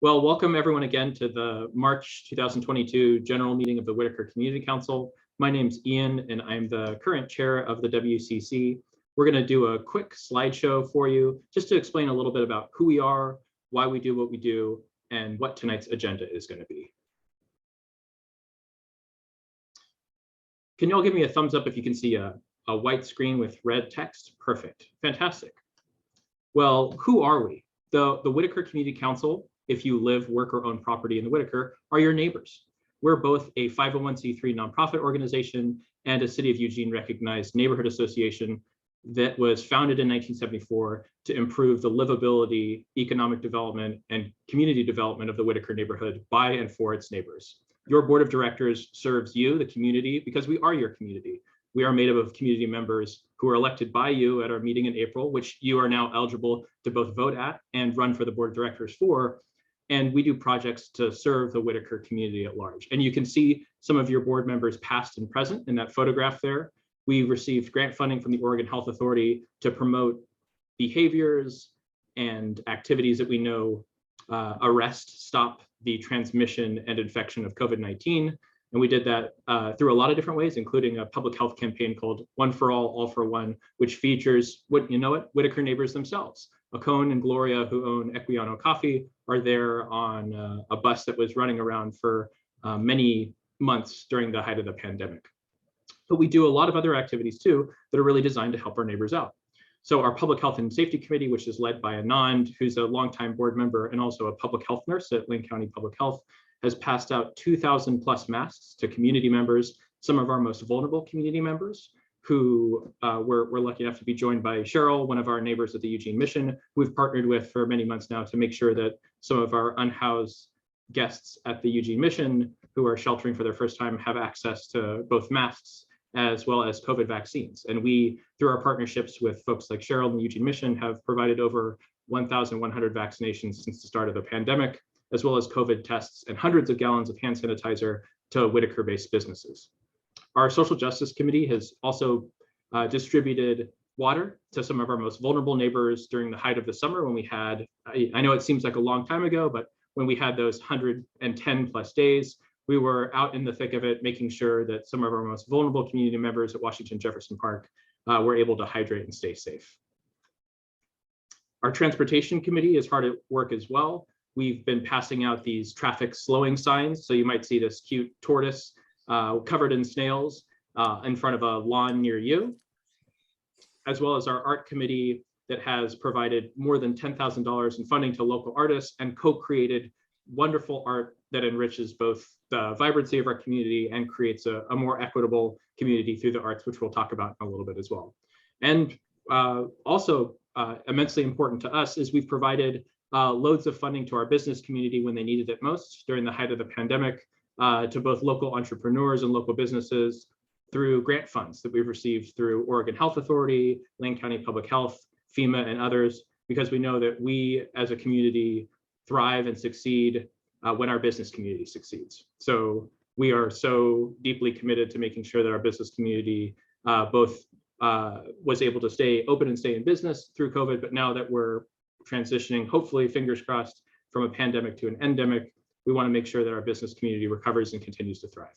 Well, welcome everyone again to the March 2022 general meeting of the Whitaker Community Council. My name's Ian and I'm the current chair of the WCC. We're going to do a quick slideshow for you just to explain a little bit about who we are, why we do what we do, and what tonight's agenda is going to be. Can you all give me a thumbs up if you can see a white screen with red text? Perfect. Fantastic. Well, who are we? The Whitaker Community Council, if you live, work, or own property in the Whitaker, are your neighbors. We're both a 501c3 nonprofit organization and a City of Eugene recognized neighborhood association that was founded in 1974 to improve the livability, economic development, and community development of the Whitaker neighborhood by and for its neighbors. Your board of directors serves you, the community, because we are your community. We are made up of community members who are elected by you at our meeting in April, which you are now eligible to both vote at and run for the board of directors for. And we do projects to serve the Whitaker community at large. And you can see some of your board members past and present in that photograph there. We received grant funding from the Oregon Health Authority to promote behaviors and activities that we know arrest, stop the transmission and infection of COVID-19. And we did that through a lot of different ways, including a public health campaign called One for All for One, which features, Whitaker neighbors themselves. Acone and Gloria, who own Equiano Coffee, are there on a bus that was running around for many months during the height of the pandemic. But we do a lot of other activities too that are really designed to help our neighbors out. So our Public Health and Safety Committee, which is led by Anand, who's a longtime board member and also a public health nurse at Lane County Public Health, has passed out 2,000 plus masks to community members, some of our most vulnerable community members, who we're lucky enough to be joined by Cheryl, one of our neighbors at the Eugene Mission, who we've partnered with for many months now to make sure that some of our unhoused guests at the Eugene Mission who are sheltering for their first time have access to both masks as well as COVID vaccines. And we, through our partnerships with folks like Cheryl and the Eugene Mission, have provided over 1,100 vaccinations since the start of the pandemic, as well as COVID tests and hundreds of gallons of hand sanitizer to Whitaker-based businesses. Our Social Justice Committee has also distributed water to some of our most vulnerable neighbors during the height of the summer when we had, I know it seems like a long time ago, but when we had those 110 plus days, we were out in the thick of it, making sure that some of our most vulnerable community members at Washington Jefferson Park were able to hydrate and stay safe. Our Transportation Committee is hard at work as well. We've been passing out these traffic slowing signs. So you might see this cute tortoise covered in snails in front of a lawn near you, as well as our art committee that has provided more than $10,000 in funding to local artists and co-created wonderful art that enriches both the vibrancy of our community and creates a more equitable community through the arts, which we'll talk about in a little bit as well. And also immensely important to us is we've provided loads of funding to our business community when they needed it most during the height of the pandemic, to both local entrepreneurs and local businesses through grant funds that we've received through Oregon Health Authority, Lane County Public Health, FEMA, and others, because we know that we as a community thrive and succeed when our business community succeeds. So we are so deeply committed to making sure that our business community both was able to stay open and stay in business through COVID, but now that we're transitioning, hopefully, fingers crossed, from a pandemic to an endemic, we want to make sure that our business community recovers and continues to thrive.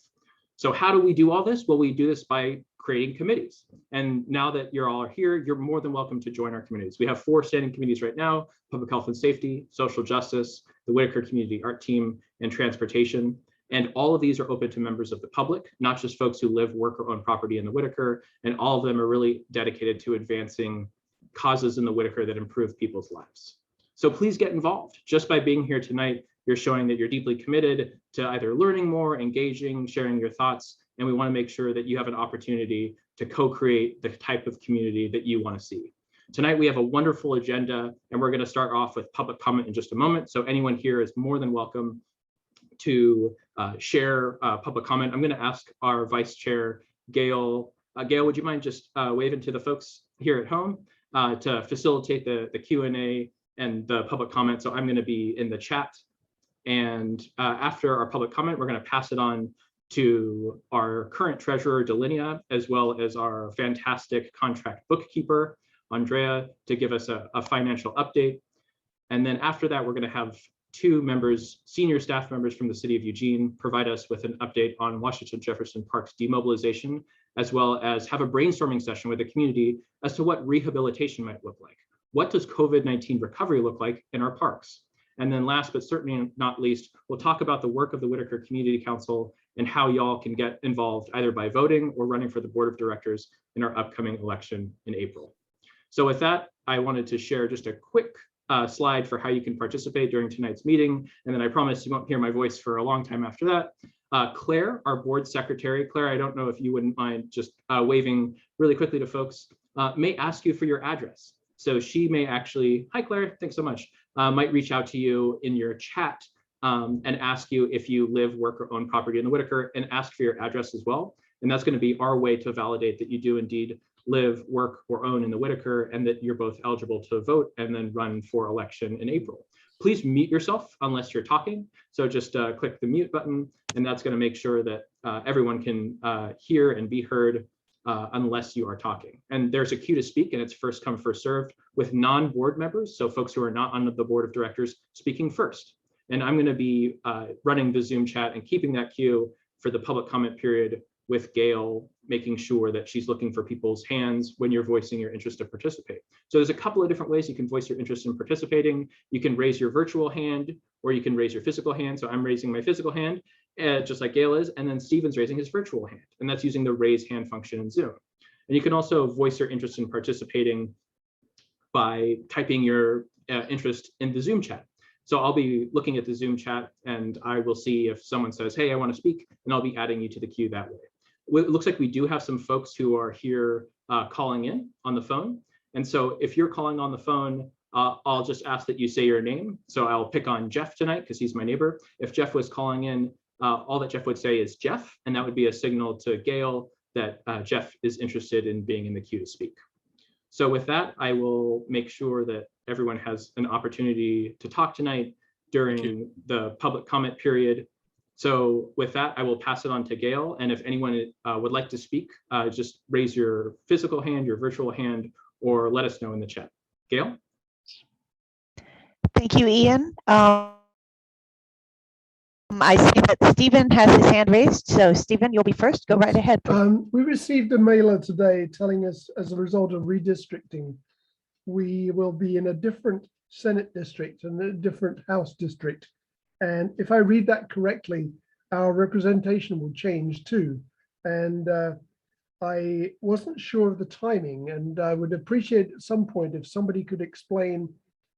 So how do we do all this? Well, we do this by creating committees. And now that you're all here, you're more than welcome to join our committees. We have 4 standing committees right now: Public Health and Safety, Social Justice, the Whitaker Community Art Team, and Transportation. And all of these are open to members of the public, not just folks who live, work, or own property in the Whitaker. And all of them are really dedicated to advancing causes in the Whitaker that improve people's lives. So please get involved. Just by being here tonight, you're showing that you're deeply committed to either learning more, engaging, sharing your thoughts, and we want to make sure that you have an opportunity to co-create the type of community that you want to see. Tonight, we have a wonderful agenda, and we're going to start off with public comment in just a moment. So anyone here is more than welcome to share public comment. I'm going to ask our Vice Chair, Gail. Gail, would you mind just waving to the folks here at home to facilitate the Q&A and the public comment? So I'm going to be in the chat. And after our public comment, we're going to pass it on to our current treasurer, Delinia, as well as our fantastic contract bookkeeper, Andrea, to give us a financial update. And then after that, we're going to have two members, senior staff members from the city of Eugene, provide us with an update on Washington Jefferson Park's demobilization, as well as have a brainstorming session with the community as to what rehabilitation might look like. What does COVID-19 recovery look like in our parks? And then last but certainly not least, we'll talk about the work of the Whitaker Community Council and how y'all can get involved either by voting or running for the board of directors in our upcoming election in April. So with that, I wanted to share just a quick slide for how you can participate during tonight's meeting. And then I promise you won't hear my voice for a long time after that. Claire, our board secretary, Claire, I don't know if you wouldn't mind just waving really quickly to folks, may ask you for your address. So she may actually, hi Claire, thanks so much, might reach out to you in your chat and ask you if you live, work, or own property in the Whitaker, and ask for your address as well. And that's going to be our way to validate that you do indeed live, work, or own in the Whitaker, and that you're both eligible to vote and then run for election in April. Please mute yourself unless you're talking. So just click the mute button, and that's going to make sure that everyone can hear and be heard unless you are talking. And there's a queue to speak, and it's first come, first served, with non-board members, so folks who are not on the board of directors, speaking first. And I'm going to be running the Zoom chat and keeping that queue for the public comment period, with Gail making sure that she's looking for people's hands when you're voicing your interest to participate. So there's a couple of different ways you can voice your interest in participating. You can raise your virtual hand, or you can raise your physical hand. So I'm raising my physical hand, just like Gail is, and then Stephen's raising his virtual hand, and that's using the raise hand function in Zoom. And you can also voice your interest in participating by typing your interest in the Zoom chat. So I'll be looking at the Zoom chat, and I will see if someone says, hey, I want to speak, and I'll be adding you to the queue that way. It looks like we do have some folks who are here calling in on the phone. And so if you're calling on the phone, I'll just ask that you say your name. So I'll pick on Jeff tonight because he's my neighbor. If Jeff was calling in, all that Jeff would say is Jeff, and that would be a signal to Gail that Jeff is interested in being in the queue to speak. So with that, I will make sure that everyone has an opportunity to talk tonight during the public comment period. So with that, I will pass it on to Gail. And if anyone would like to speak, just raise your physical hand, your virtual hand, or let us know in the chat. Gail? Thank you, Ian. I see that Stephen has his hand raised. So Stephen, you'll be first. Go right ahead. We received a mailer today telling us, as a result of redistricting, we will be in a different Senate district and a different House district. And if I read that correctly, our representation will change too. And I wasn't sure of the timing, and I would appreciate at some point if somebody could explain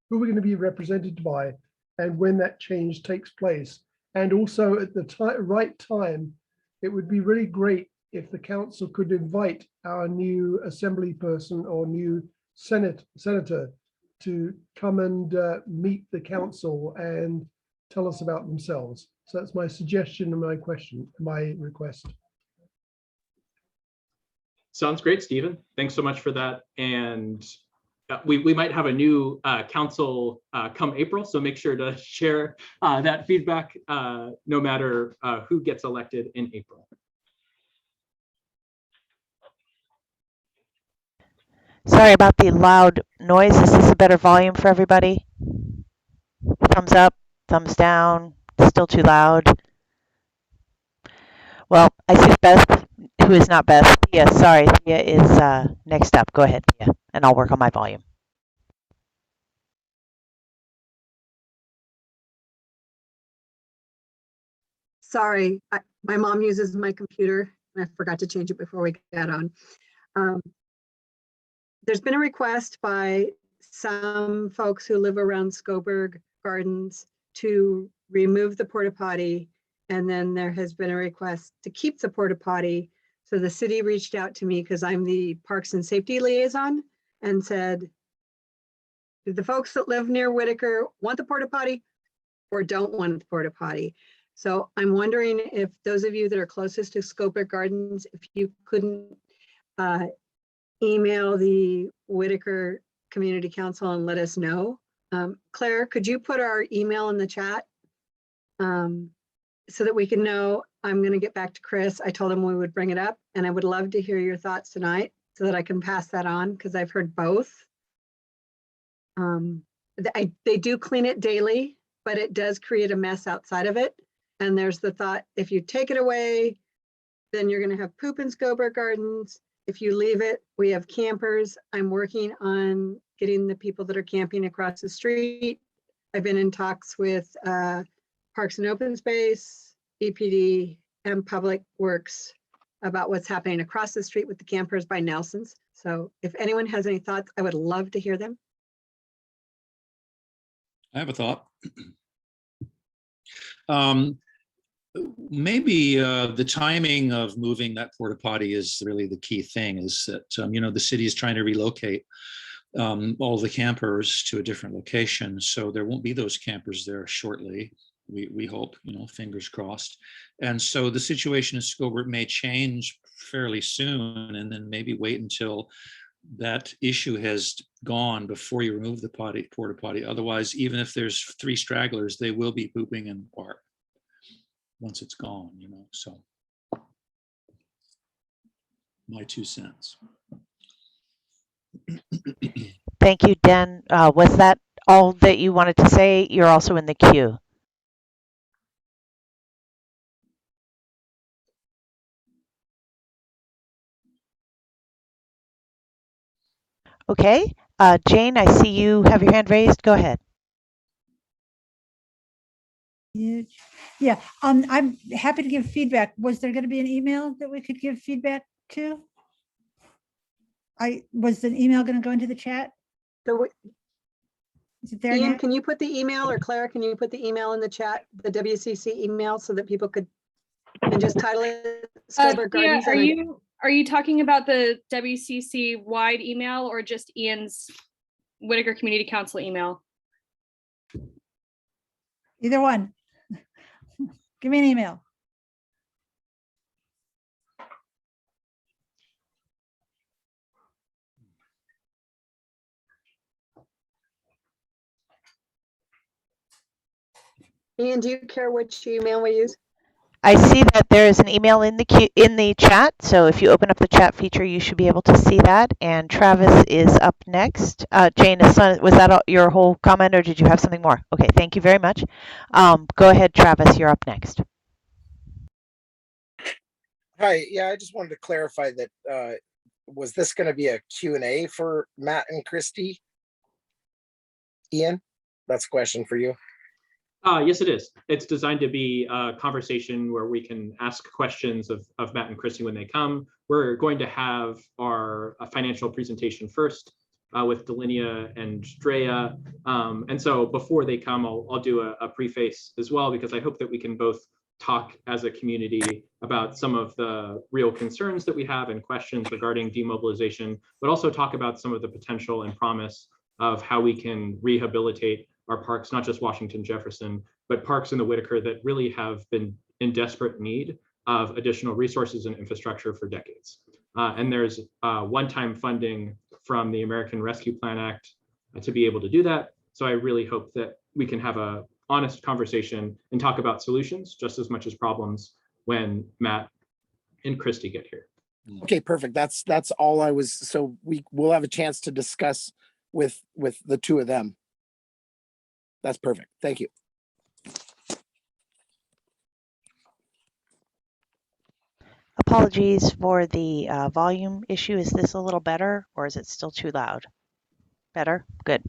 who we're going to be represented by and when that change takes place. And also at the right time, it would be really great if the council could invite our new assembly person or new senator to come and meet the council and tell us about themselves. So that's my suggestion and my request. Sounds great, Stephen. Thanks so much for that. And we might have a new council come April, so make sure to share that feedback no matter who gets elected in April. Sorry about the loud noise. Is this a better volume for everybody? Thumbs up, thumbs down, still too loud. Well, I see Beth, who is not Beth. Thea, sorry, Thea is next up. Go ahead, Thea, and I'll work on my volume. Sorry, my mom uses my computer and I forgot to change it before we got on. There's been a request by some folks who live around Scoburg Gardens to remove the porta potty, and then there has been a request to keep the porta potty. So the city reached out to me because I'm the Parks and Safety liaison and said, do the folks that live near Whitaker want the porta potty or don't want the porta potty? So I'm wondering if those of you that are closest to Scoburg Gardens, if you couldn't email the Whitaker Community Council and let us know. Claire, could you put our email in the chat so that we can know? I'm going to get back to Chris. I told him we would bring it up, and I would love to hear your thoughts tonight so that I can pass that on, because I've heard both. They do clean it daily, but it does create a mess outside of it. And there's the thought, if you take it away, then you're going to have poop in Scoburg Gardens. If you leave it, we have campers. I'm working on getting the people that are camping across the street. I've been in talks with Parks and Open Space, EPD, and Public Works about what's happening across the street with the campers by Nelson's. So if anyone has any thoughts, I would love to hear them. I have a thought. Maybe the timing of moving that porta potty is really the key thing, is that, you know, the city is trying to relocate all the campers to a different location. So there won't be those campers there shortly. We hope, you know, fingers crossed. And so the situation in Scoburg may change fairly soon, and then maybe wait until that issue has gone before you remove the porta potty. Otherwise, even if there's 3 stragglers, they will be pooping in the park once it's gone, you know. So my 2 cents. Thank you, Den. Was that all that you wanted to say? You're also in the queue. Okay, Jane, I see you have your hand raised. Go ahead. Yeah, I'm happy to give feedback. Was there going to be an email that we could give feedback to? Was an email going to go into the chat? So Is it there Ian, now? can you put the email, or Claire, can you put the email in the chat, the WCC email, so that people could, and just title it Scoburg Yeah, Gardens? are you talking about the WCC wide email or just Ian's Whitaker Community Council email? Either one. Give me an email. Ian, do you care which email we use? I see that there is an email in the queue, in the chat. So if you open up the chat feature, you should be able to see that. And Travis is up next. Jane, was that your whole comment, or did you have something more? Okay, thank you very much. Go ahead, Travis, you're up next. Hi, yeah, I just wanted to clarify that, was this going to be a Q&A for Matt and Christy? Ian, that's a question for you. Yes, it is. It's designed to be a conversation where we can ask questions of Matt and Christy when they come. We're going to have our financial presentation first with Delinia and Drea. And so before they come, I'll do a preface as well, because I hope that we can both talk as a community about some of the real concerns that we have and questions regarding demobilization, but also talk about some of the potential and promise of how we can rehabilitate our parks, not just Washington, Jefferson, but parks in the Whitaker that really have been in desperate need of additional resources and infrastructure for decades. And there's one-time funding from the American Rescue Plan Act to be able to do that. So I really hope that we can have a honest conversation and talk about solutions just as much as problems when Matt and Christy get here. Okay, perfect. That's all I was. So we'll have a chance to discuss with the 2 of them. That's perfect. Thank you. Apologies for the volume issue. Is this a little better, or is it still too loud? Better? Good.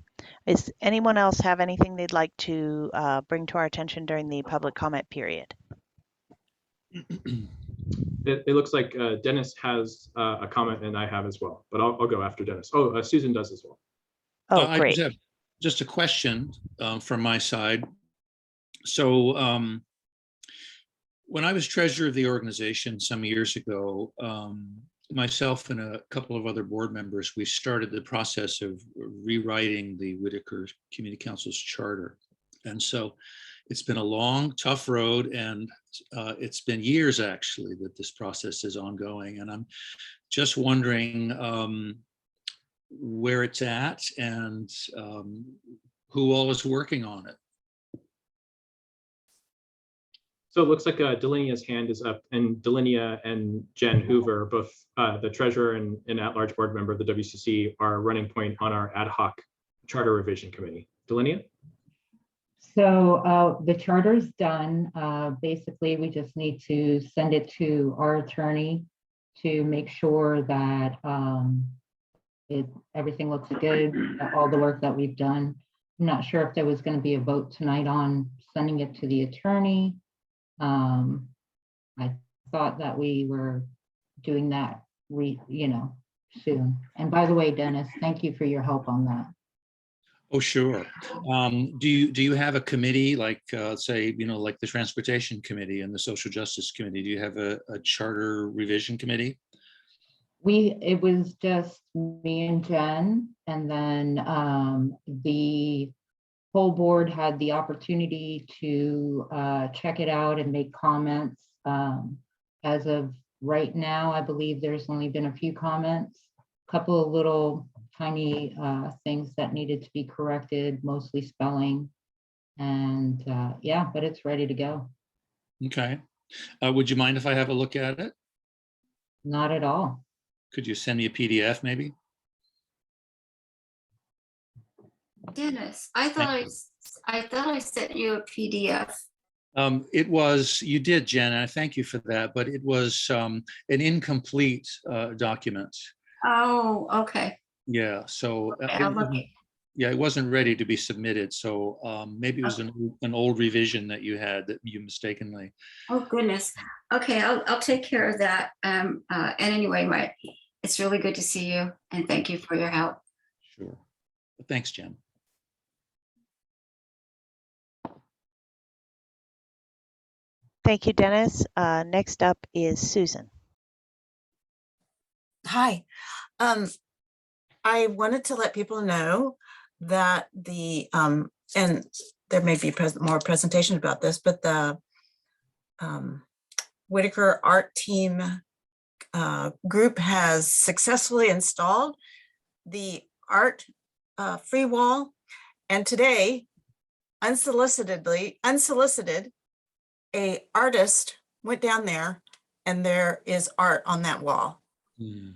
Does anyone else have anything they'd like to bring to our attention during the public comment period? It looks like Dennis has a comment, and I have as well, but I'll go after Dennis. Oh, Susan does as well. Oh, I great. have just a question from my side. So when I was treasurer of the organization some years ago, myself and a couple of other board members, we started the process of rewriting the Whitaker Community Council's charter. And so it's been a long, tough road, and it's been years actually that this process is ongoing. And I'm just wondering where it's at and who all is working on it. So it looks like Delinia's hand is up, and Delinia and Jen Hoover, both the treasurer and at-large board member of the WCC, are running point on our ad hoc charter revision committee. Delinia? So the charter's done. Basically, we just need to send it to our attorney to make sure that everything looks good, all the work that we've done. I'm not sure if there was going to be a vote tonight on sending it to the attorney. I thought that we were doing that, soon. And by the way, Dennis, thank you for your help on that. Oh, sure. Do you have a committee like, say, like the Transportation Committee and the Social Justice Committee? Do you have a charter revision committee? It was just me and Jen, and then the whole board had the opportunity to check it out and make comments. As of right now, I believe there's only been a few comments, a couple of little tiny things that needed to be corrected, mostly spelling. And yeah, but it's ready to go. Okay. Would you mind if I have a look at it? Not at all. Could you send me a PDF maybe? Dennis, I thought I sent you a PDF. You did, Jen, and I thank you for that, but it was an incomplete document. Oh, okay. Yeah, so Okay, I'll look. yeah, it wasn't ready to be submitted. So maybe it was an old revision that you had that you mistakenly. Oh, goodness. Okay, I'll take care of that. And anyway, it's really good to see you, and thank you for your help. Sure. Thanks, Jen. Thank you, Dennis. Next up is Susan. Hi. I wanted to let people know that and there may be more presentation about this, but the Whitaker Art Team group has successfully installed the art free wall. And today, unsolicited, a artist went down there and there is art on that wall.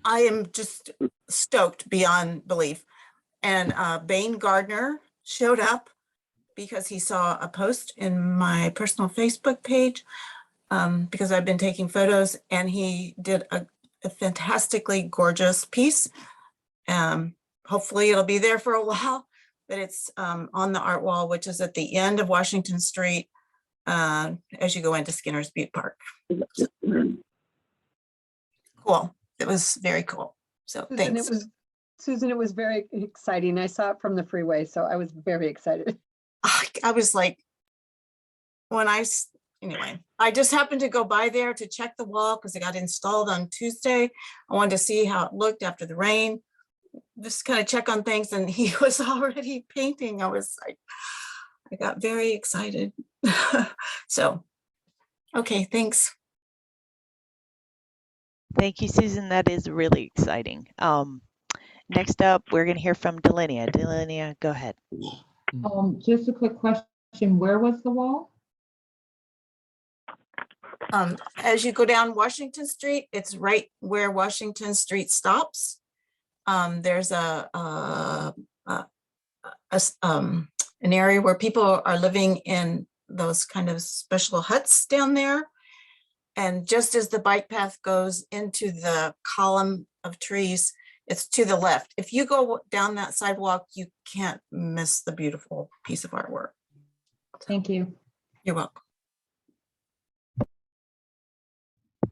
I am just stoked beyond belief. And Bain Gardner showed up because he saw a post in my personal Facebook page because I've been taking photos, and he did a fantastically gorgeous piece. Hopefully it'll be there for a while, but it's on the art wall, which is at the end of Washington Street as you go into Skinner's Butte Park. Cool. It was very cool. So thanks. Susan, it was very exciting. I saw it from the freeway, so I was very excited. I was like, anyway, I just happened to go by there to check the wall because it got installed on Tuesday. I wanted to see how it looked after the rain, just kind of check on things, and he was already painting. I was like, I got very excited. So, okay, thanks. Thank you, Susan. That is really exciting. Next up, we're going to hear from Delinia. Delinia, go ahead. Just a quick question. Where was the wall? As you go down Washington Street, it's right where Washington Street stops. There's an area where people are living in those kind of special huts down there. And just as the bike path goes into the column of trees, it's to the left. If you go down that sidewalk, you can't miss the beautiful piece of artwork. Thank you. You're welcome.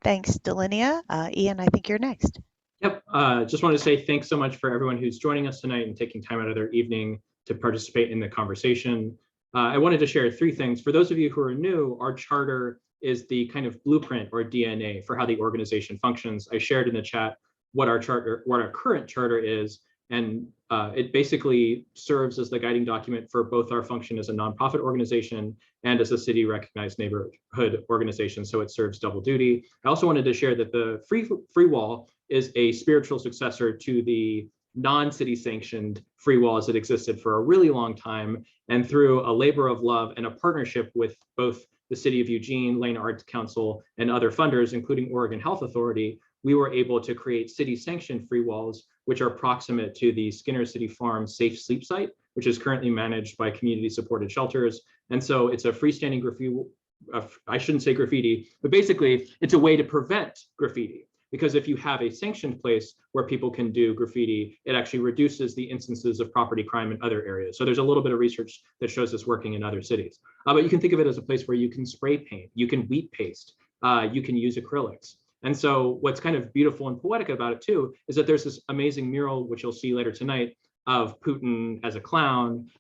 Thanks, Delinia. Ian, I think you're next. Yep. Just wanted to say thanks so much for everyone who's joining us tonight and taking time out of their evening to participate in the conversation. I wanted to share three things. For those of you who are new, our charter is the kind of blueprint or DNA for how the organization functions. I shared in the chat what our current charter is, and it basically serves as the guiding document for both our function as a nonprofit organization and as a city recognized neighborhood organization. So it serves double duty. I also wanted to share that the free wall is a spiritual successor to the non-city sanctioned free walls that existed for a really long time. And through a labor of love and a partnership with both the City of Eugene, Lane Arts Council, and other funders, including Oregon Health Authority, we were able to create city sanctioned free walls, which are proximate to the Skinner City Farm safe sleep site which is currently managed by community supported shelters. And so it's a freestanding graffiti, I shouldn't say graffiti, but basically it's a way to prevent graffiti. Because if you have a sanctioned place where people can do graffiti, it actually reduces the instances of property crime in other areas. So there's a little bit of research that shows this working in other cities. But you can think of it as a place where you can spray paint, you can wheat paste, you can use acrylics. And so what's kind of beautiful and poetic about it too, is that there's this amazing mural, which you'll see later tonight, of Putin as a clown,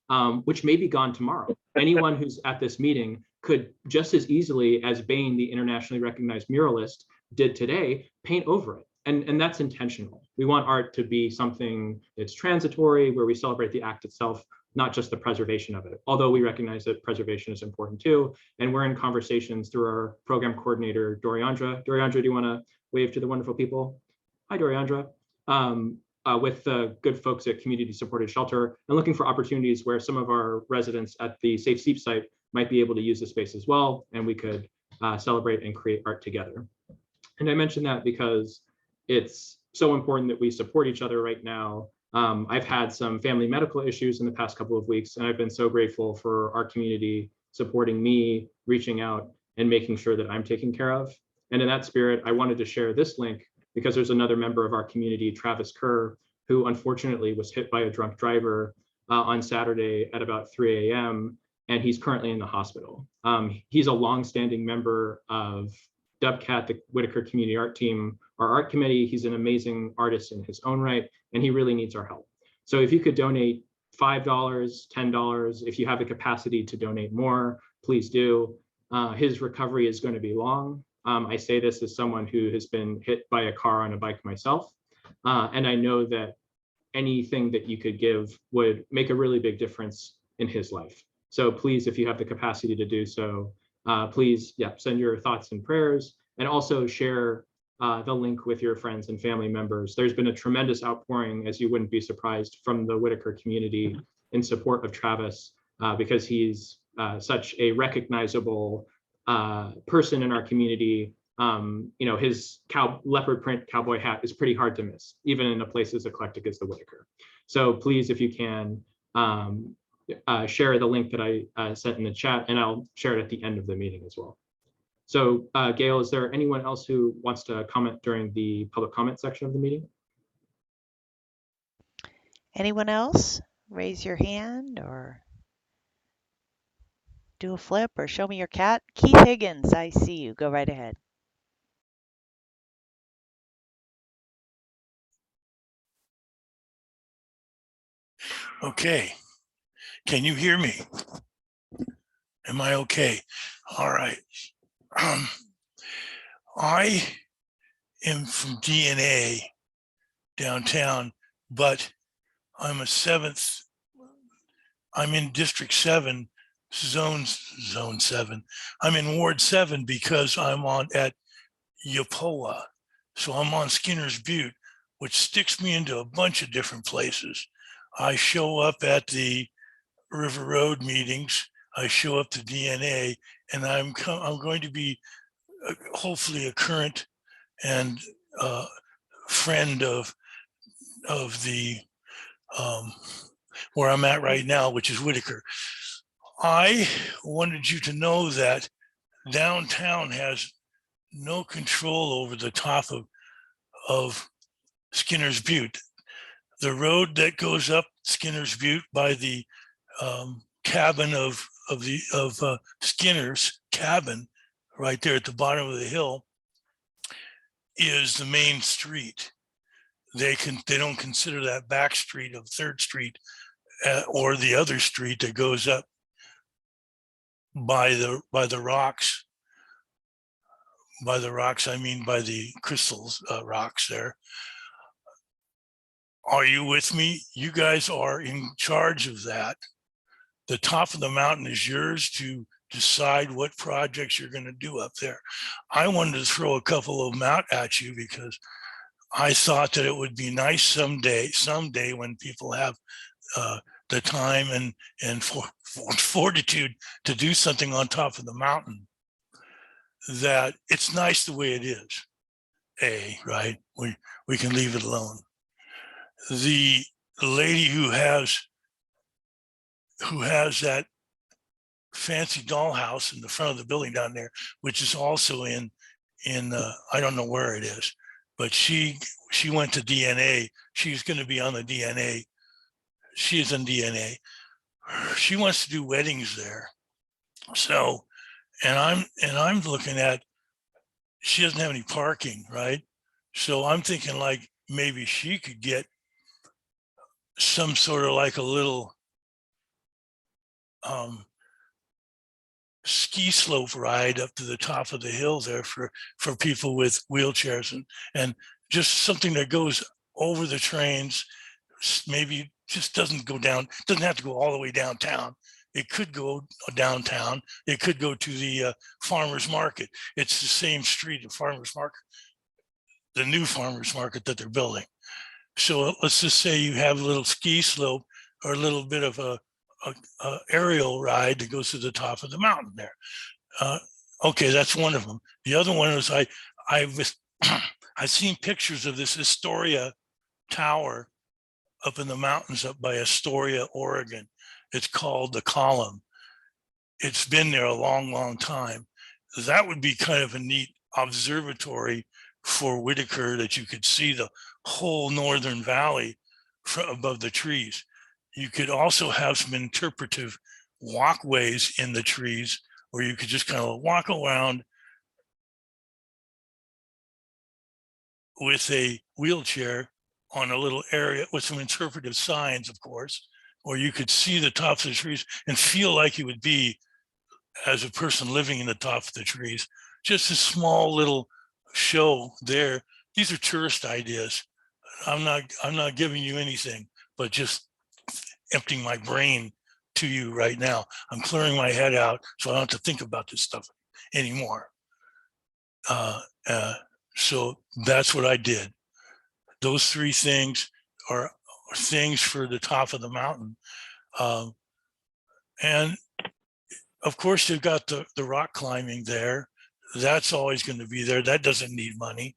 which may be gone tomorrow. Anyone who's at this meeting could just as easily as Bain, the internationally recognized muralist, did today, paint over it. And that's intentional. We want art to be something that's transitory, where we celebrate the act itself, not just the preservation of it. Although we recognize that preservation is important too. And we're in conversations through our program coordinator, Doriandra. Doriandra, do you want to wave to the wonderful people? Hi, Doriandra. With the good folks at Community Supported Shelter, and looking for opportunities where some of our residents at the Safe Seep site might be able to use the space as well, and we could celebrate and create art together. And I mention that because it's so important that we support each other right now. I've had some family medical issues in the past couple of weeks, and I've been so grateful for our community supporting me, reaching out, and making sure that I'm taken care of. And in that spirit, I wanted to share this link because there's another member of our community, Travis Kerr, who unfortunately was hit by a drunk driver on Saturday at about 3 a.m. and he's currently in the hospital. He's a longstanding member of Dubcat, the Whitaker Community Art Team, our art committee. He's an amazing artist in his own right, and he really needs our help. So if you could donate $5, $10, if you have the capacity to donate more, please do. His recovery is going to be long. I say this as someone who has been hit by a car on a bike myself. And I know that anything that you could give would make a really big difference in his life. So please, if you have the capacity to do so, please, send your thoughts and prayers, and also share the link with your friends and family members. There's been a tremendous outpouring, as you wouldn't be surprised, from the Whitaker community in support of Travis, because he's such a recognizable person in our community. His leopard print cowboy hat is pretty hard to miss, even in a place as eclectic as the Whitaker. So please, if you can, share the link that I sent in the chat, and I'll share it at the end of the meeting as well. So Gail, is there anyone else who wants to comment during the public comment section of the meeting? Anyone else? Raise your hand or do a flip or show me your cat. Keith Higgins, I see you. Go right ahead. Okay. Can you hear me? Am I okay? All right. I am from DNA downtown, but I'm I'm in District 7, Zone 7. I'm in Ward 7 because I'm at Yapoa. So I'm on Skinner's Butte, which sticks me into a bunch of different places. I show up at the River Road meetings. I show up to DNA, and I'm going to be hopefully a current and friend of the where I'm at right now, which is Whitaker. I wanted you to know that downtown has no control over the top of Skinner's Butte. The road that goes up Skinner's Butte by the cabin of Skinner's cabin, right there at the bottom of the hill, is the main street. They don't consider that back street of 3rd Street or the other street that goes up by the rocks. By the rocks, I mean by the crystals rocks there. Are you with me? You guys are in charge of that. The top of the mountain is yours to decide what projects you're going to do up there. I wanted to throw a couple of them out at you because I thought that it would be nice someday when people have the time and fortitude to do something on top of the mountain, that it's nice the way it is. Right? We can leave it alone. The lady who has who has that fancy dollhouse in the front of the building down there, which is also in I don't know where it is, but she went to DNA. She's going to be on the DNA. She is in DNA. She wants to do weddings there. So, and I'm looking at, she doesn't have any parking, right? So I'm thinking like maybe she could get some sort of like a little ski slope ride up to the top of the hill there for people with wheelchairs and just something that goes over the trains. Maybe just doesn't go down, doesn't have to go all the way downtown. It could go downtown. It could go to the farmer's market. It's the same street, the farmer's market, the new farmer's market that they're building. So let's just say you have a little ski slope or a little bit of a aerial ride that goes to the top of the mountain there. Okay, that's one of them. The other one is I've seen pictures of this Astoria Tower up in the mountains up by Astoria, Oregon. It's called the Column. It's been there a long, long time. That would be kind of a neat observatory for Whitaker, that you could see the whole Northern Valley from above the trees. You could also have some interpretive walkways in the trees where you could just kind of walk around with a wheelchair on a little area with some interpretive signs, of course, or you could see the tops of the trees and feel like you would be as a person living in the top of the trees. Just a small little show there. These are tourist ideas. I'm not giving you anything, but just emptying my brain to you right now. I'm clearing my head out so I don't have to think about this stuff anymore. So that's what I did. Those three things are things for the top of the mountain. And of course, they've got the rock climbing there. That's always going to be there. That doesn't need money.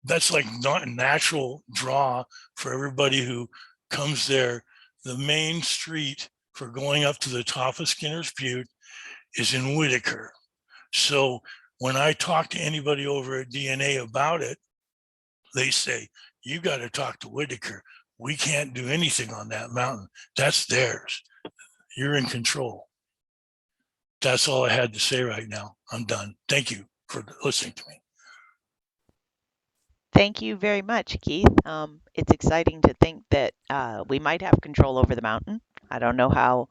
That's like not a natural draw for everybody who comes there. The main street for going up to the top of Skinner's Butte is in Whitaker. So when I talk to anybody over at DNA about it, they say, you got to talk to Whitaker. We can't do anything on that mountain. That's theirs. You're in control. That's all I had to say right now. I'm done. Thank you for listening to me. Thank you very much, Keith. It's exciting to think that we might have control over the mountain. I don't know how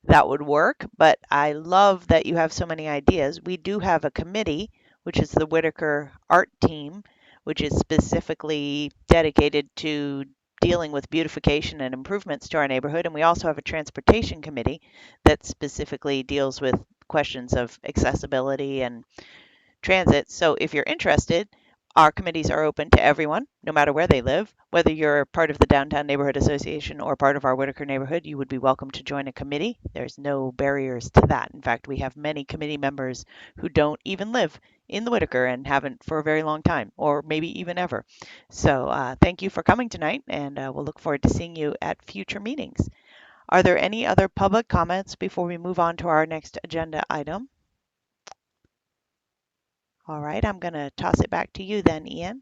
that would work, but I love that you have so many ideas. We do have a committee, which is the Whitaker Art Team, which is specifically dedicated to dealing with beautification and improvements to our neighborhood. And we also have a transportation committee that specifically deals with questions of accessibility and transit. So if you're interested, our committees are open to everyone, no matter where they live. Whether you're part of the Downtown Neighborhood Association or part of our Whitaker neighborhood, you would be welcome to join a committee. There's no barriers to that. In fact, we have many committee members who don't even live in the Whitaker and haven't for a very long time, or maybe even ever. So thank you for coming tonight, and we'll look forward to seeing you at future meetings. Are there any other public comments before we move on to our next agenda item? All right, I'm going to toss it back to you then, Ian.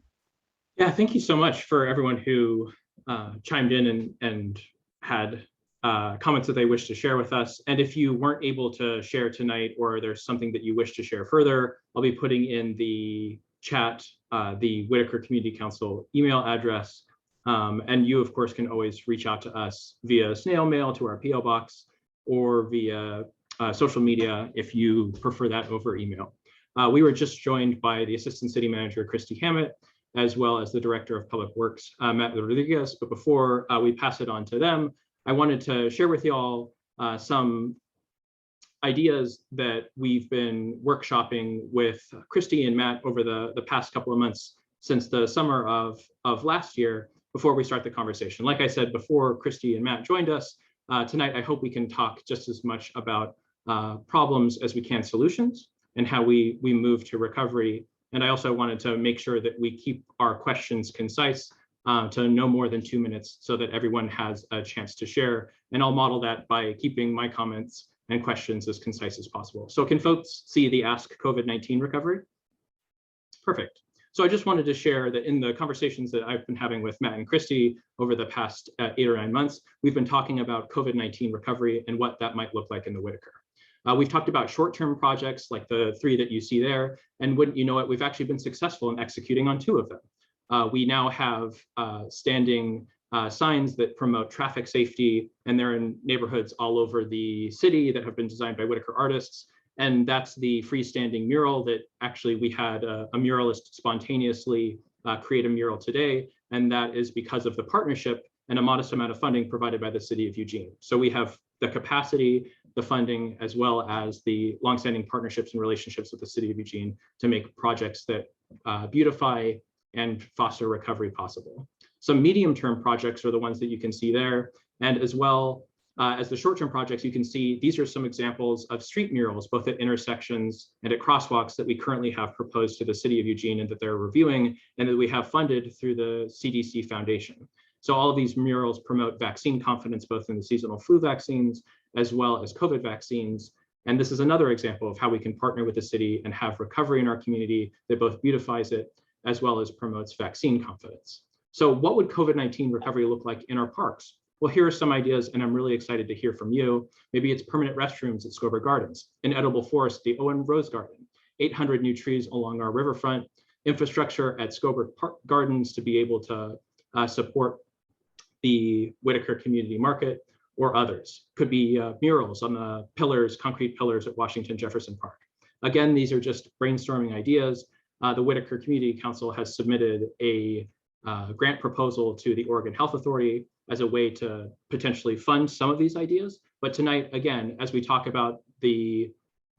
Yeah, thank you so much for everyone who chimed in and had comments that they wish to share with us. And if you weren't able to share tonight, or there's something that you wish to share further, I'll be putting in the chat the Whitaker Community Council email address. And you, of course, can always reach out to us via snail mail to our PO box, or via social media if you prefer that over email. We were just joined by the Assistant City Manager, Christy Hammett, as well as the Director of Public Works, Matt Rodriguez. But before we pass it on to them, I wanted to share with you all some ideas that we've been workshopping with Christy and Matt over the past couple of months since the summer of last year, before we start the conversation. Like I said before Christy and Matt joined us, tonight I hope we can talk just as much about problems as we can solutions, and how we move to recovery. And I also wanted to make sure that we keep our questions concise to no more than 2 minutes so that everyone has a chance to share. And I'll model that by keeping my comments and questions as concise as possible. So can folks see the Ask COVID-19 Recovery? Perfect. So I just wanted to share that in the conversations that I've been having with Matt and Christy over the past 8 or 9 months, we've been talking about COVID-19 recovery and what that might look like in the Whitaker. We've talked about short-term projects like the 3 that you see there, and wouldn't you know it, we've actually been successful in executing on 2 of them. We now have standing signs that promote traffic safety, and they're in neighborhoods all over the city that have been designed by Whitaker artists. And that's the freestanding mural that actually we had a muralist spontaneously create a mural today. And that is because of the partnership and a modest amount of funding provided by the city of Eugene. So we have the capacity, the funding, as well as the longstanding partnerships and relationships with the city of Eugene to make projects that beautify and foster recovery possible. Some medium-term projects are the ones that you can see there. And as well as the short-term projects, you can see these are some examples of street murals, both at intersections and at crosswalks that we currently have proposed to the city of Eugene and that they're reviewing and that we have funded through the CDC Foundation. So all of these murals promote vaccine confidence, both in the seasonal flu vaccines as well as COVID vaccines. And this is another example of how we can partner with the city and have recovery in our community that both beautifies it as well as promotes vaccine confidence. So what would COVID-19 recovery look like in our parks? Well, here are some ideas, and I'm really excited to hear from you. Maybe it's permanent restrooms at Scoburg Gardens, an edible forest, the Owen Rose Garden, 800 new trees along our riverfront, infrastructure at Scoburg Park Gardens to be able to support the Whitaker Community Market, or others. Could be murals on the pillars, concrete pillars at Washington Jefferson Park. Again, these are just brainstorming ideas. The Whitaker Community Council has submitted a grant proposal to the Oregon Health Authority as a way to potentially fund some of these ideas. But tonight, again, as we talk about the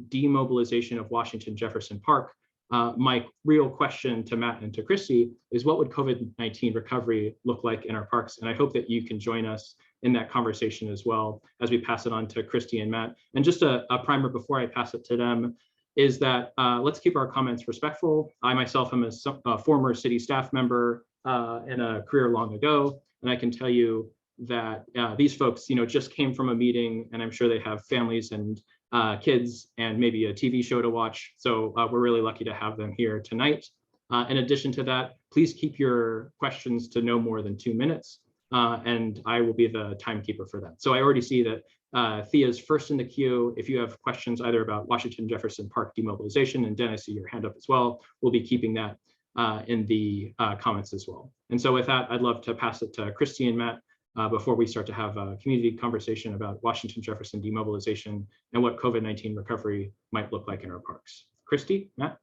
demobilization of Washington Jefferson Park, my real question to Matt and to Christy is what would COVID-19 recovery look like in our parks? And I hope that you can join us in that conversation as well as we pass it on to Christy and Matt. And just a primer before I pass it to them is that let's keep our comments respectful. I myself am a former city staff member in a career long ago. And I can tell you that these folks, just came from a meeting, and I'm sure they have families and kids and maybe a TV show to watch. So we're really lucky to have them here tonight. In addition to that, please keep your questions to no more than 2 minutes, and I will be the timekeeper for that. So I already see that Thea's first in the queue. If you have questions either about Washington Jefferson Park demobilization, and Dennis, see your hand up as well, we'll be keeping that in the comments as well. And so with that, I'd love to pass it to Christy and Matt before we start to have a community conversation about Washington Jefferson demobilization and what COVID-19 recovery might look like in our parks. Christy, Matt?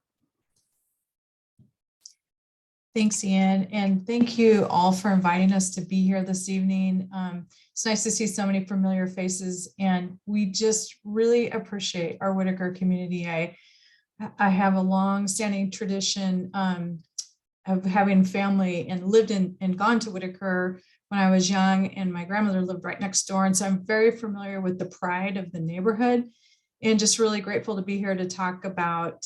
Thanks, Ian, and thank you all for inviting us to be here this evening. It's nice to see so many familiar faces, and we just really appreciate our Whitaker community. I have a long-standing tradition of having family and lived in and gone to Whitaker when I was young, and my grandmother lived right next door. And so I'm very familiar with the pride of the neighborhood, and just really grateful to be here to talk about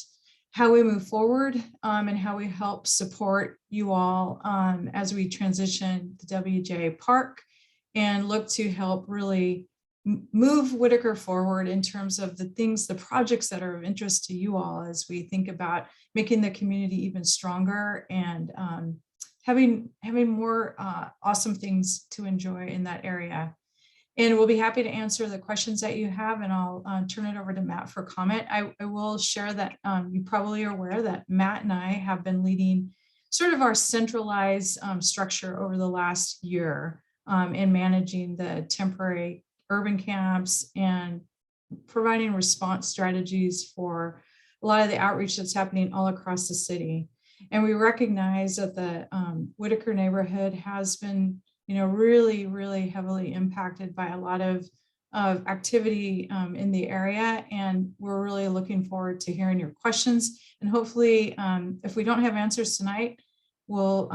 how we move forward and how we help support you all as we transition the WJ Park and look to help really move Whitaker forward in terms of the things, the projects that are of interest to you all as we think about making the community even stronger and having more awesome things to enjoy in that area. And we'll be happy to answer the questions that you have, and I'll turn it over to Matt for comment. I will share that you probably are aware that Matt and I have been leading sort of our centralized structure over the last year in managing the temporary urban camps and providing response strategies for a lot of the outreach that's happening all across the city. And we recognize that the Whitaker neighborhood has been really, really heavily impacted by a lot of activity in the area. And we're really looking forward to hearing your questions. And hopefully, if we don't have answers tonight, we'll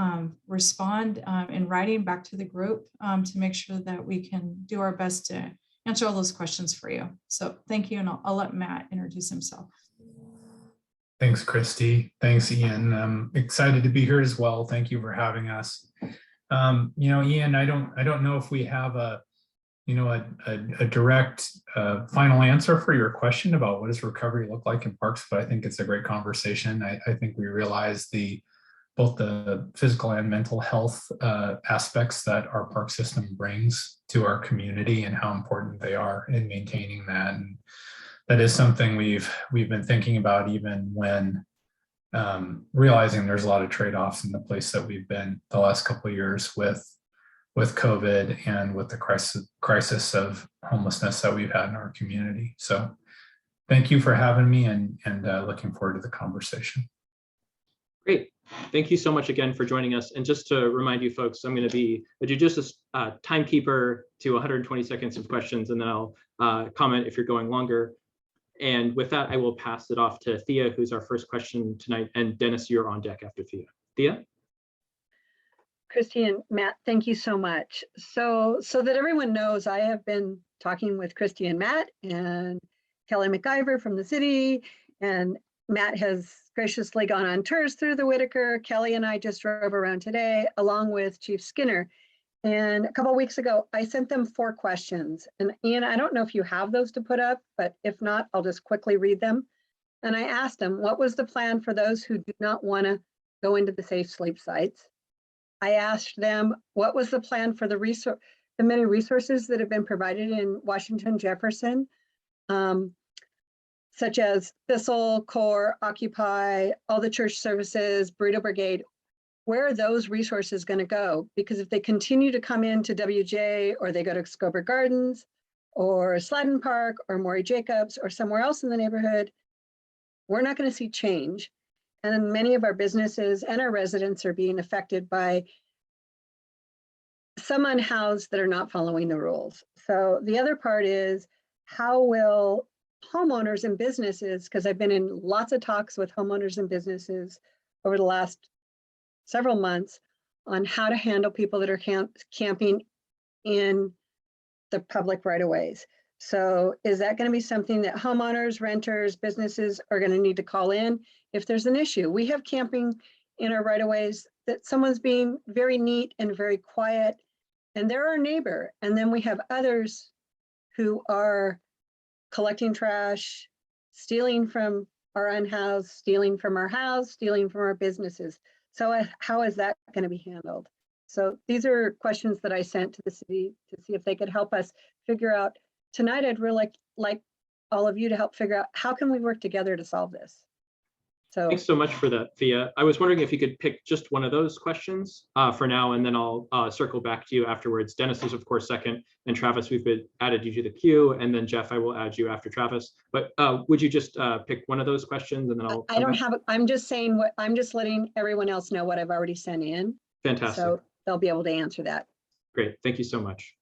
respond in writing back to the group to make sure that we can do our best to answer all those questions for you. So thank you. And I'll let Matt introduce himself. Thanks, Christy. Thanks, Ian. I'm excited to be here as well. Thank you for having us. Ian, I don't know if we have a direct final answer for your question about what does recovery look like in parks, but I think it's a great conversation. I think we realize both the physical and mental health aspects that our park system brings to our community and how important they are in maintaining that. And that is something we've been thinking about, even when realizing there's a lot of trade-offs in the place that we've been the last couple of years with COVID and with the crisis of homelessness that we've had in our community. So thank you for having me, and looking forward to the conversation. Great. Thank you so much again for joining us. And just to remind you folks, I'm going to be a judicious timekeeper to 120 seconds of questions, and then I'll comment if you're going longer. And with that, I will pass it off to Thea, who's our first question tonight. And Dennis, you're on deck after Thea. Thea? Christy and Matt, thank you so much. So that everyone knows, I have been talking with Christy and Matt and Kelly McIver from the city, and Matt has graciously gone on tours through the Whitaker. Kelly and I just drove around today, along with Chief Skinner. And a couple of weeks ago, I sent them 4 questions. And Ian, I don't know if you have those to put up, but if not, I'll just quickly read them. And I asked them, what was the plan for those who do not want to go into the safe sleep sites? I asked them, what was the plan for the many resources that have been provided in Washington Jefferson, such as Thistle, Core, Occupy, all the church services, Burrito Brigade. Where are those resources going to go? Because if they continue to come into WJ, or they go to Scober Gardens or Sladden Park or Maury Jacobs or somewhere else in the neighborhood, we're not going to see change. And many of our businesses and our residents are being affected by some unhoused that are not following the rules. So the other part is, how will homeowners and businesses, because I've been in lots of talks with homeowners and businesses over the last several months on how to handle people that are camping in the public right-of-ways. So is that going to be something that homeowners, renters, businesses are going to need to call in if there's an issue? We have camping in our right-of-ways that someone's being very neat and very quiet, and they're our neighbor. And then we have others who are collecting trash, stealing from our unhoused, stealing from our house, stealing from our businesses. So how is that going to be handled? So these are questions that I sent to the city to see if they could help us figure out. Tonight, I'd really like all of you to help figure out, how can we work together to solve this? So thanks so much for that, Thea. I was wondering if you could pick just one of those questions for now, and then I'll circle back to you afterwards. Dennis is, of course, second, and Travis, we've added you to the queue, and then Jeff, I will add you after Travis. But would you just pick one of those questions, and then I'll I don't have, I'm just saying what, I'm just letting everyone else know what I've already sent in. Fantastic. So they'll be able to answer that. Great, thank you so much.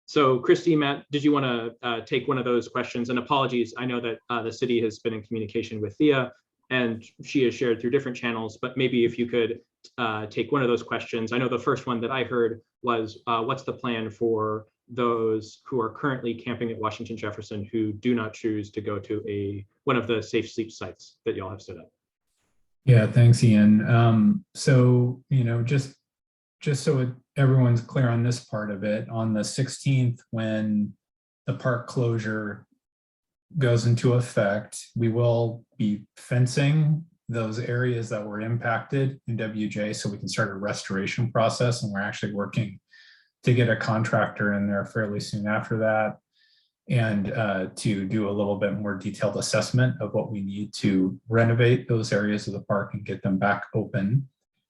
So Christy, Matt, did you want to take one of those questions? And apologies, I know that the city has been in communication with Thea, and she has shared through different channels, but maybe if you could take one of those questions. I know the first one that I heard was, what's the plan for those who are currently camping at Washington Jefferson who do not choose to go to one of the safe sleep sites that y'all have set up? Yeah, thanks, Ian. So, just so everyone's clear on this part of it, on the 16th, when the park closure goes into effect, we will be fencing those areas that were impacted in WJ so we can start a restoration process. And we're actually working to get a contractor in there fairly soon after that, and to do a little bit more detailed assessment of what we need to renovate those areas of the park and get them back open.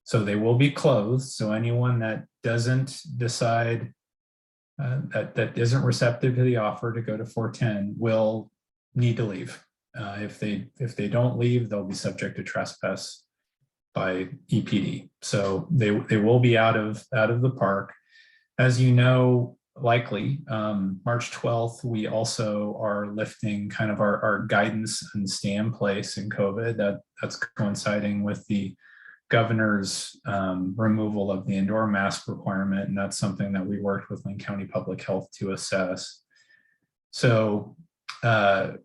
So they will be closed. So anyone that doesn't decide that isn't receptive to the offer to go to 410 will need to leave. If they don't leave, they'll be subject to trespass by EPD. So they will be out of the park. As you know, likely March 12th, we also are lifting kind of our guidance and stay in place in COVID. That's coinciding with the governor's removal of the indoor mask requirement, and that's something that we worked with Lane County Public Health to assess. So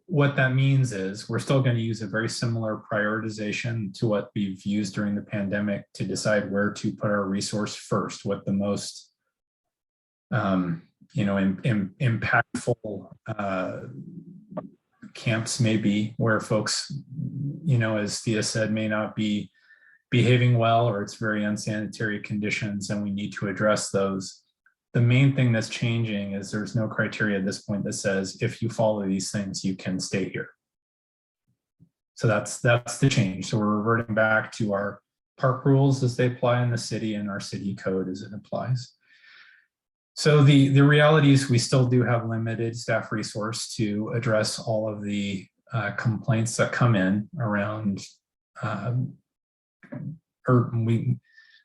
what that means is we're still going to use a very similar prioritization to what we've used during the pandemic to decide where to put our resource first, what the most impactful camps may be, where folks, as Thea said, may not be behaving well, or it's very unsanitary conditions, and we need to address those. The main thing that's changing is there's no criteria at this point that says if you follow these things, you can stay here. So that's the change. So we're reverting back to our park rules as they apply in the city and our city code as it applies. So the reality is we still do have limited staff resource to address all of the complaints that come in around urban.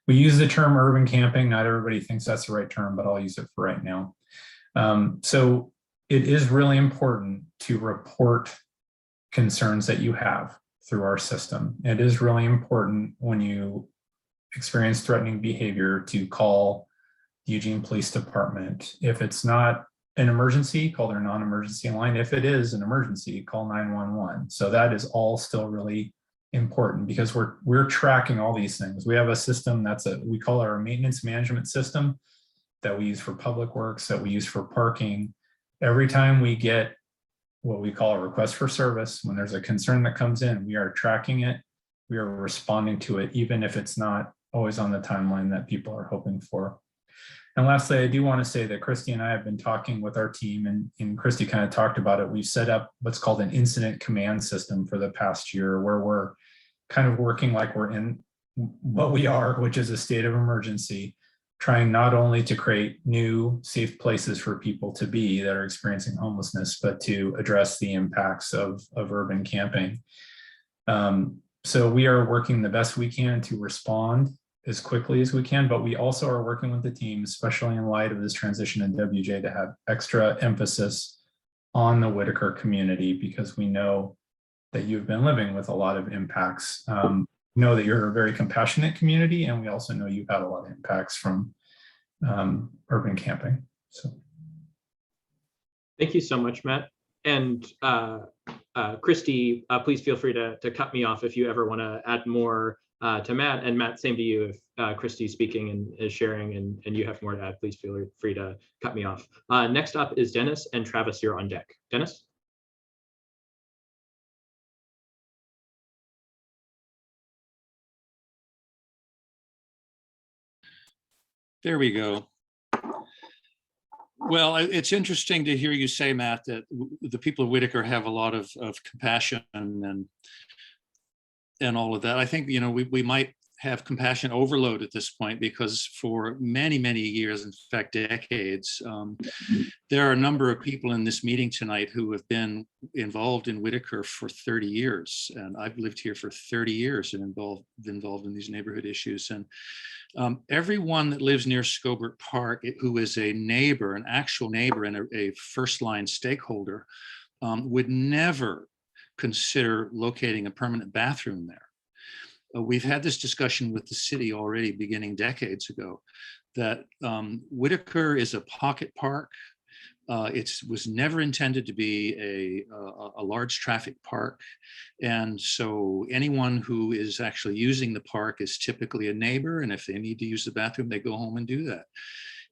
We use the term urban camping. Not everybody thinks that's the right term, but I'll use it for right now. So it is really important to report concerns that you have through our system. It is really important when you experience threatening behavior to call the Eugene Police Department. If it's not an emergency, call their non-emergency line. If it is an emergency, call 911. So that is all still really important because we're tracking all these things. We have a system we call our maintenance management system that we use for public works, that we use for parking. Every time we get what we call a request for service, when there's a concern that comes in, we are tracking it, we are responding to it, even if it's not always on the timeline that people are hoping for. And lastly, I do want to say that Christy and I have been talking with our team, and Christy kind of talked about it. We've set up what's called an incident command system for the past year, where we're kind of working like we're in what we are, which is a state of emergency, trying not only to create new safe places for people to be that are experiencing homelessness, but to address the impacts of urban camping. So we are working the best we can to respond as quickly as we can, but we also are working with the team, especially in light of this transition in WJ, to have extra emphasis on the Whitaker community, because we know that you've been living with a lot of impacts. Know that you're a very compassionate community, and we also know you've had a lot of impacts from urban camping. So, thank you so much, Matt. And Christy, please feel free to cut me off if you ever want to add more to Matt. And Matt, same to you. If Christy's speaking and is sharing and you have more to add, please feel free to cut me off. Next up is Dennis, and Travis, you're on deck. Dennis? There we go. Well, it's interesting to hear you say, Matt, that the people of Whitaker have a lot of compassion and all of that. I think, we might have compassion overload at this point, because for many, many years, in fact, decades, there are a number of people in this meeting tonight who have been involved in Whitaker for 30 years. And I've lived here for 30 years and involved in these neighborhood issues. And everyone that lives near Scobert Park, who is a neighbor, an actual neighbor and a first line stakeholder, would never consider locating a permanent bathroom there. We've had this discussion with the city already beginning decades ago, that Whitaker is a pocket park. It was never intended to be a large traffic park. And so anyone who is actually using the park is typically a neighbor. And if they need to use the bathroom, they go home and do that.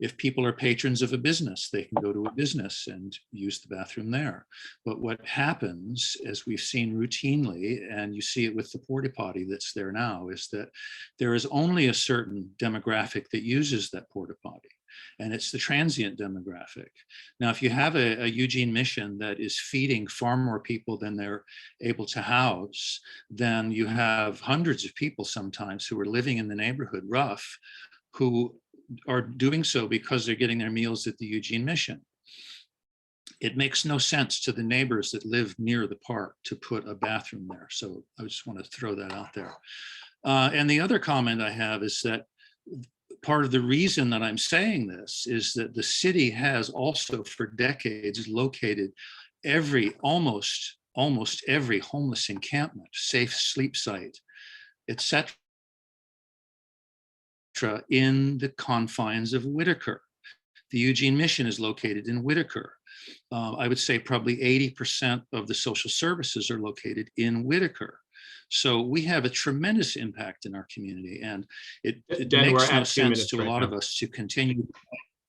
If people are patrons of a business, they can go to a business and use the bathroom there. But what happens, as we've seen routinely, and you see it with the porta potty that's there now, is that there is only a certain demographic that uses that porta potty, and it's the transient demographic. Now, if you have a Eugene Mission that is feeding far more people than they're able to house, then you have hundreds of people sometimes who are living in the neighborhood rough, who are doing so because they're getting their meals at the Eugene Mission. It makes no sense to the neighbors that live near the park to put a bathroom there. So I just want to throw that out there. And the other comment I have is that part of the reason that I'm saying this is that the city has also for decades located almost every homeless encampment, safe sleep site, etc., in the confines of Whitaker. The Eugene Mission is located in Whitaker. I would say probably 80% of the social services are located in Whitaker. So we have a tremendous impact in our community, and it Dan, we're makes no at 2 sense minutes to a right lot now. of us to continue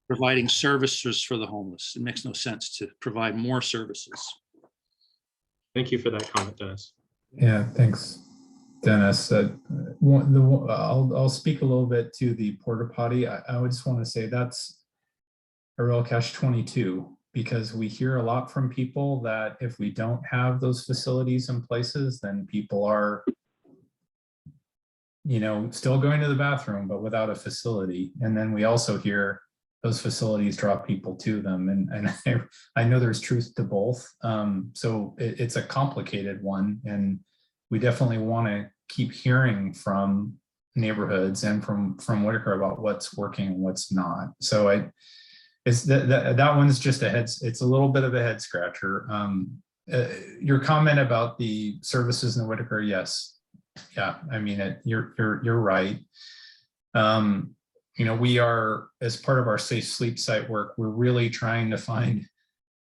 providing services for the homeless. It makes no sense to provide more services. Thank you for that comment, Dennis. Yeah, thanks, Dennis. I'll speak a little bit to the porta potty. I would just want to say that's a real catch-22, because we hear a lot from people that if we don't have those facilities in places, then people are, you know, still going to the bathroom, but without a facility. And then we also hear those facilities draw people to them. And I know there's truth to both. So it's a complicated one. And we definitely want to keep hearing from neighborhoods and from Whitaker about what's working and what's not. So it's that one's just it's a little bit of a head scratcher. Your comment about the services in Whitaker, yes. Yeah, I mean, you're right. You know, we are, as part of our safe sleep site work, we're really trying to find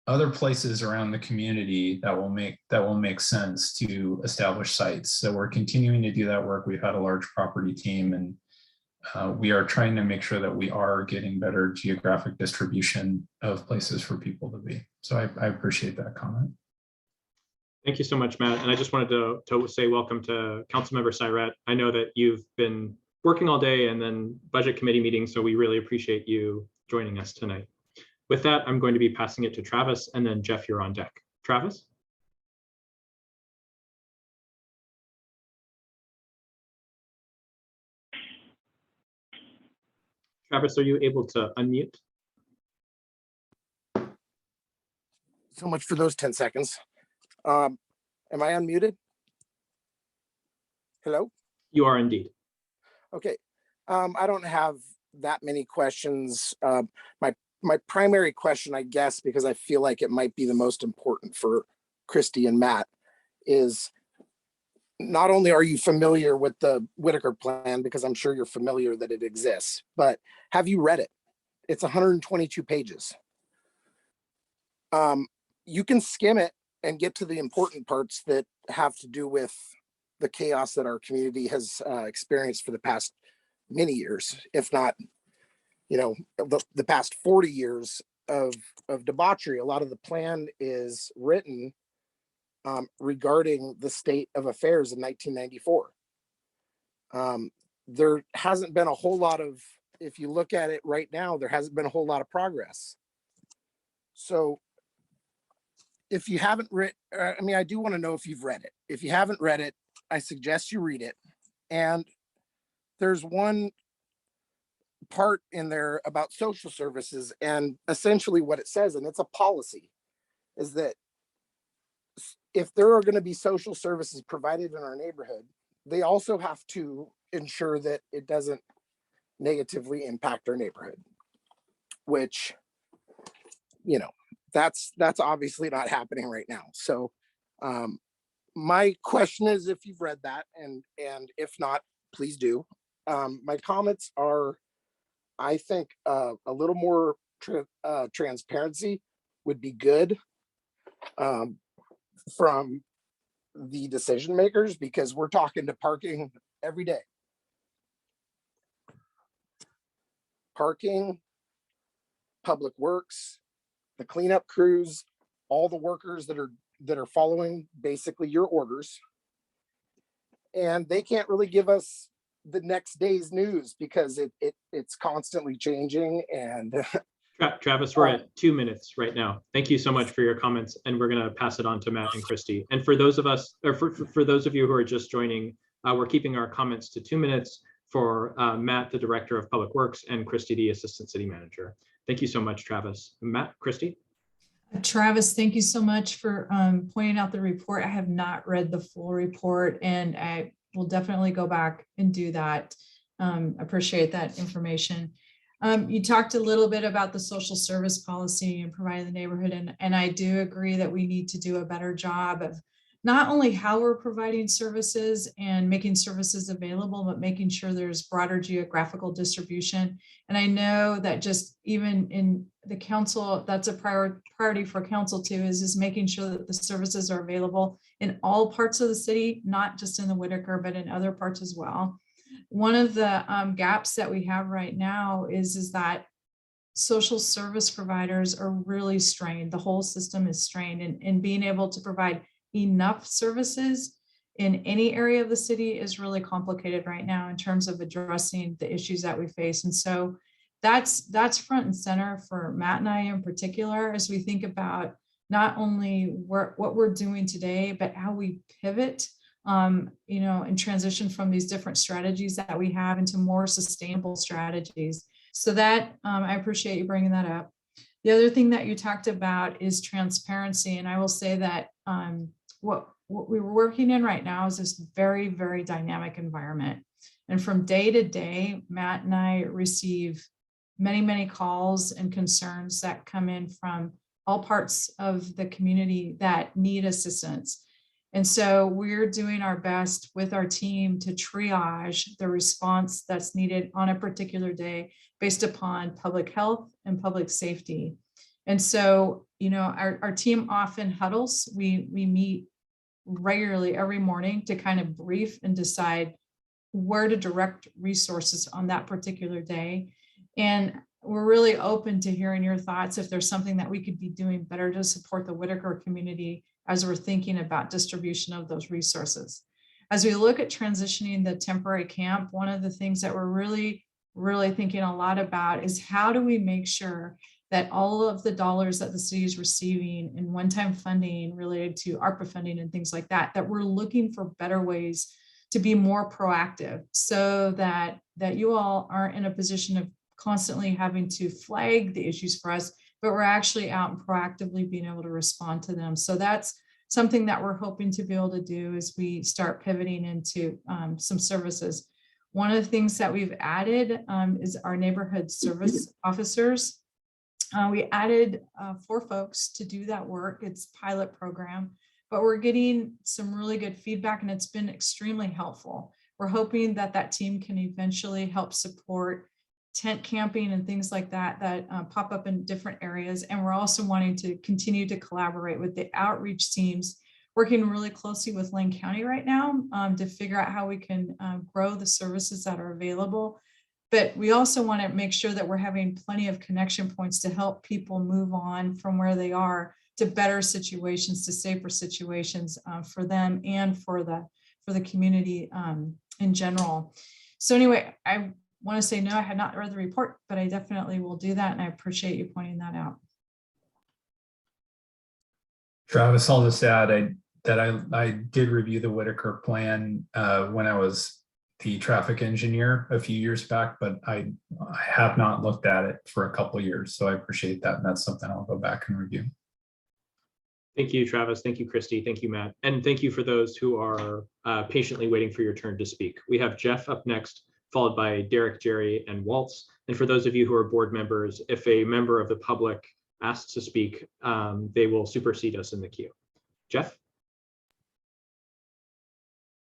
other places around the community that will make sense to establish sites. So we're continuing to do that work. We've had a large property team, and we are trying to make sure that we are getting better geographic distribution of places for people to be. So I appreciate that comment. Thank you so much, Matt. And I just wanted to say welcome to Councilmember Syrat. I know that you've been working all day and then budget committee meetings, so we really appreciate you joining us tonight. With that, I'm going to be passing it to Travis, and then Jeff, you're on deck. Travis? Travis, are you able to unmute? So much for those 10 seconds. Am I unmuted? Hello? You are indeed. Okay. I don't have that many questions. My primary question, I guess, because I feel like it might be the most important for Christy and Matt, is not only are you familiar with the Whitaker plan, because I'm sure you're familiar that it exists, but have you read it? It's 122 pages. You can skim it and get to the important parts that have to do with the chaos that our community has experienced for the past many years, if not, you know, the past 40 years of debauchery. A lot of the plan is written regarding the state of affairs in 1994. There hasn't been a whole lot of, if you look at it right now, there hasn't been a whole lot of progress. So if you haven't read, I mean, I do want to know if you've read it. If you haven't read it, I suggest you read it. And there's one part in there about social services, and essentially what it says, and it's a policy, is that if there are going to be social services provided in our neighborhood, they also have to ensure that it doesn't negatively impact our neighborhood, which, you know, that's obviously not happening right now. So my question is, if you've read that, and if not, please do. My comments are, I think a little more transparency would be good from the decision makers, because we're talking to parking every day. Parking, public works, the cleanup crews, all the workers that are following basically your orders. And they can't really give us the next day's news because it's constantly changing. And Travis, we're at 2 minutes right now. Thank you so much for your comments, and we're going to pass it on to Matt and Christy. And for those of us, or for those of you who are just joining, we're keeping our comments to 2 minutes for Matt, the Director of Public Works, and Christy, the Assistant City Manager. Thank you so much, Travis. Matt, Christy? Travis, thank you so much for pointing out the report. I have not read the full report, and I will definitely go back and do that. Appreciate that information. You talked a little bit about the social service policy and providing the neighborhood, and I do agree that we need to do a better job of not only how we're providing services and making services available, but making sure there's broader geographical distribution. And I know that just even in the council, that's a priority for council too, is making sure that the services are available in all parts of the city, not just in the Whitaker, but in other parts as well. One of the gaps that we have right now is that social service providers are really strained. The whole system is strained, and being able to provide enough services in any area of the city is really complicated right now in terms of addressing the issues that we face. And so that's front and center for Matt and I in particular, as we think about not only what we're doing today, but how we pivot, and transition from these different strategies that we have into more sustainable strategies. So that I appreciate you bringing that up. The other thing that you talked about is transparency. And I will say that what we were working in right now is this very, very dynamic environment. And from day to day, Matt and I receive many, many calls and concerns that come in from all parts of the community that need assistance. And so we're doing our best with our team to triage the response that's needed on a particular day based upon public health and public safety. And so, our team often huddles. We meet regularly every morning to kind of brief and decide where to direct resources on that particular day. And we're really open to hearing your thoughts if there's something that we could be doing better to support the Whitaker community as we're thinking about distribution of those resources. As we look at transitioning the temporary camp, one of the things that we're really thinking a lot about is how do we make sure that all of the dollars that the city is receiving in one-time funding related to ARPA funding and things like that, that we're looking for better ways to be more proactive so that you all aren't in a position of constantly having to flag the issues for us, but we're actually out and proactively being able to respond to them. So that's something that we're hoping to be able to do as we start pivoting into some services. One of the things that we've added is our neighborhood service officers. We added 4 folks to do that work. It's a pilot program, but we're getting some really good feedback and it's been extremely helpful. We're hoping that team can eventually help support tent camping and things like that pop up in different areas. And we're also wanting to continue to collaborate with the outreach teams, working really closely with Lane County right now to figure out how we can grow the services that are available. But we also want to make sure that we're having plenty of connection points to help people move on from where they are to better situations, to safer situations for them and for the community in general. So anyway, I want to say no, I had not read the report, but I definitely will do that. And I appreciate you pointing that out. Travis, I'll just add that I did review the Whitaker plan when I was the traffic engineer a few years back, but I have not looked at it for a couple of years. So I appreciate that. And that's something I'll go back and review. Thank you, Travis. Thank you, Christy. Thank you, Matt. And thank you for those who are patiently waiting for your turn to speak. We have Jeff up next, followed by Derek, Jerry, and Waltz. And for those of you who are board members, if a member of the public asks to speak, they will supersede us in the queue. Jeff?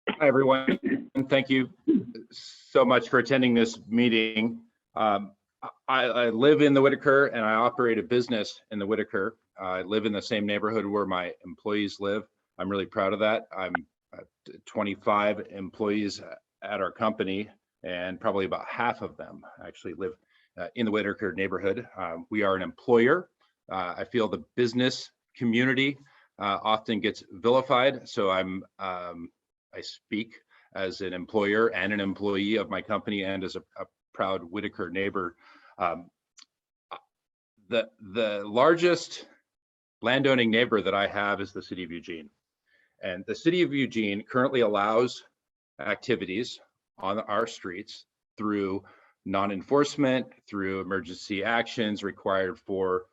Hi, everyone, and thank you so much for attending this meeting. I live in the Whitaker and I operate a business in the Whitaker. I live in the same neighborhood where my employees live. I'm really proud of that. I'm 25 employees at our company, and probably about half of them actually live in the Whitaker neighborhood. We are an employer. I feel the business community often gets vilified, so I speak as an employer and an employee of my company and as a proud Whitaker neighbor. The largest landowning neighbor that I have is the city of Eugene. And the city of Eugene currently allows activities on our streets through non-enforcement, through emergency actions required for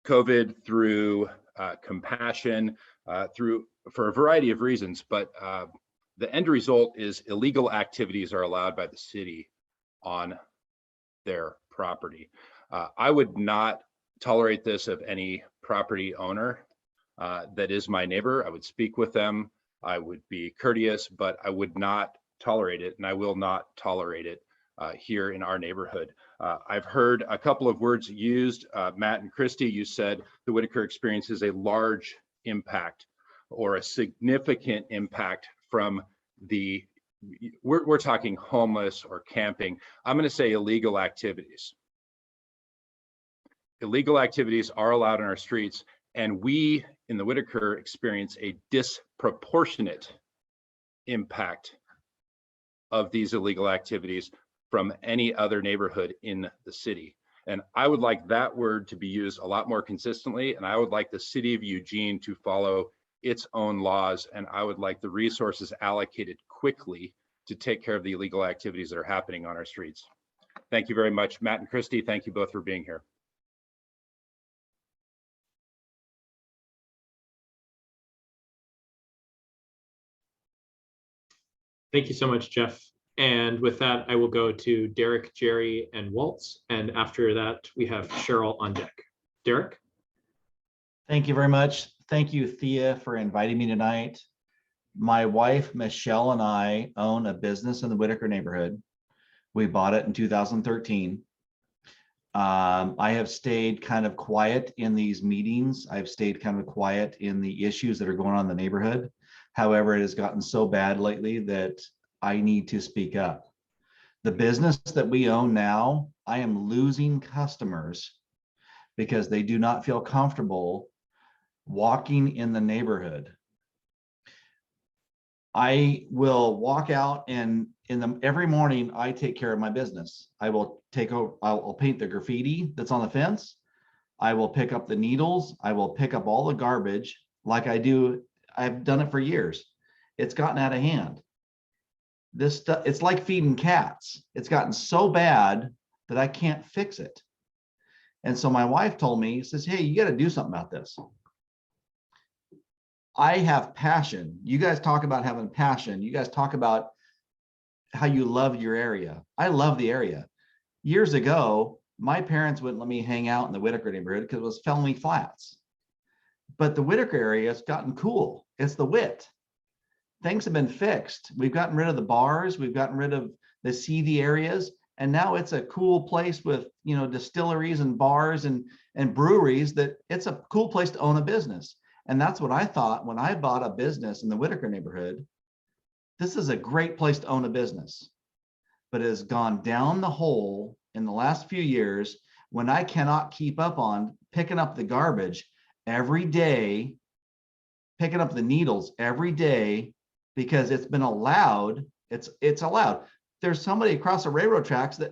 COVID, through compassion, for a variety of reasons, but the end result is illegal activities are allowed by the city on their property. I would not tolerate this of any property owner. that is my neighbor. I would speak with them. I would be courteous, but I would not tolerate it, and I will not tolerate it here in our neighborhood. I've heard a couple of words used. Matt and Christy, you said the Whitaker experience is a large impact or a significant impact from the, we're talking homeless or camping. I'm going to say illegal activities. Illegal activities are allowed on our streets, and we in the Whitaker experience a disproportionate impact of these illegal activities from any other neighborhood in the city. And I would like that word to be used a lot more consistently. And I would like the city of Eugene to follow its own laws. And I would like the resources allocated quickly to take care of the illegal activities that are happening on our streets. Thank you very much, Matt and Christy. Thank you both for being here. Thank you so much, Jeff. And with that, I will go to Derek, Jerry, and Waltz. And after that, we have Cheryl on deck. Derek? Thank you very much. Thank you, Thea, for inviting me tonight. My wife, Michelle, and I own a business in the Whitaker neighborhood. We bought it in 2013. I have stayed kind of quiet in these meetings. I've stayed kind of quiet in the issues that are going on in the neighborhood. However, it has gotten so bad lately that I need to speak up. The business that we own now, I am losing customers because they do not feel comfortable walking in the neighborhood. I will walk out and every morning I take care of my business. I will I'll paint the graffiti that's on the fence. I will pick up the needles. I will pick up all the garbage like I do. I've done it for years. It's gotten out of hand. This stuff, it's like feeding cats. It's gotten so bad that I can't fix it. And so my wife told me, says, hey, you got to do something about this. I have passion. You guys talk about having passion. You guys talk about how you love your area. I love the area. Years ago, my parents wouldn't let me hang out in the Whitaker neighborhood because it was Felony Flats. But the Whitaker area has gotten cool. It's the wit. Things have been fixed. We've gotten rid of the bars. We've gotten rid of the seedy areas. And now it's a cool place with, you know, distilleries and bars and breweries that it's a cool place to own a business. And that's what I thought when I bought a business in the Whitaker neighborhood. This is a great place to own a business, but it has gone down the hole in the last few years when I cannot keep up on picking up the garbage every day, picking up the needles every day, because it's been allowed. It's allowed. There's somebody across the railroad tracks that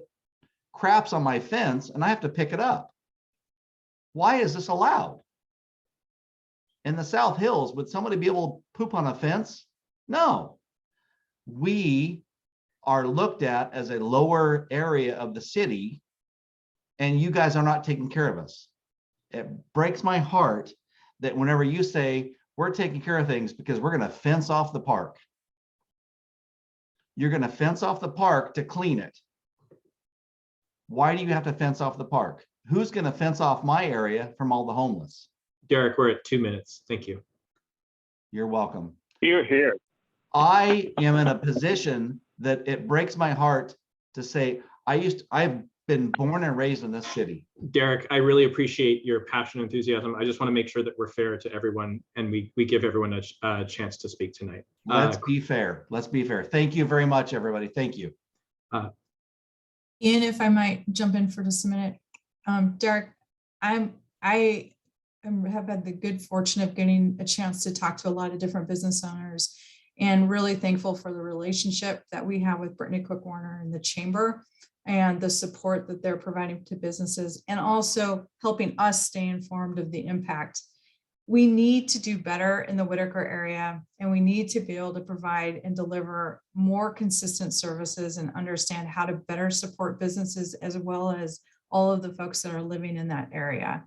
craps on my fence and I have to pick it up. Why is this allowed? In the South Hills, would somebody be able to poop on a fence? No. We are looked at as a lower area of the city, and you guys are not taking care of us. It breaks my heart that whenever you say we're taking care of things because we're going to fence off the park. You're going to fence off the park to clean it. Why do you have to fence off the park? Who's going to fence off my area from all the homeless? Derek, we're at 2 minutes. Thank you. You're welcome. Here, here. I am in a position that it breaks my heart to say I've been born and raised in this city. Derek, I really appreciate your passion and enthusiasm. I just want to make sure that we're fair to everyone and we give everyone a chance to speak tonight. Let's be fair. Let's be fair. Thank you very much, everybody. Thank you. Ian, if I might jump in for just a minute. Derek, I have had the good fortune of getting a chance to talk to a lot of different business owners and really thankful for the relationship that we have with Brittany Cook Warner and the Chamber and the support that they're providing to businesses and also helping us stay informed of the impact. We need to do better in the Whitaker area, and we need to be able to provide and deliver more consistent services and understand how to better support businesses as well as all of the folks that are living in that area.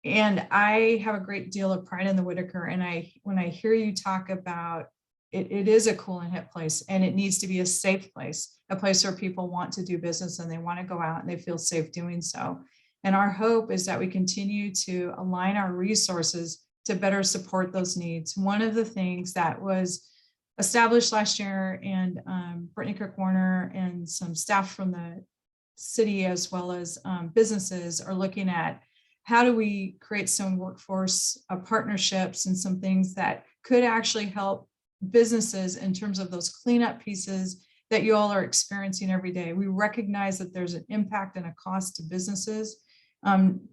And I have a great deal of pride in the Whitaker. And when I hear you talk about it is a cool and hip place, and it needs to be a safe place, a place where people want to do business and they want to go out and they feel safe doing so. And our hope is that we continue to align our resources to better support those needs. One of the things that was established last year, and Brittany Kirk Warner and some staff from the city as well as businesses are looking at how do we create some workforce partnerships and some things that could actually help businesses in terms of those cleanup pieces that you all are experiencing every day. We recognize that there's an impact and a cost to businesses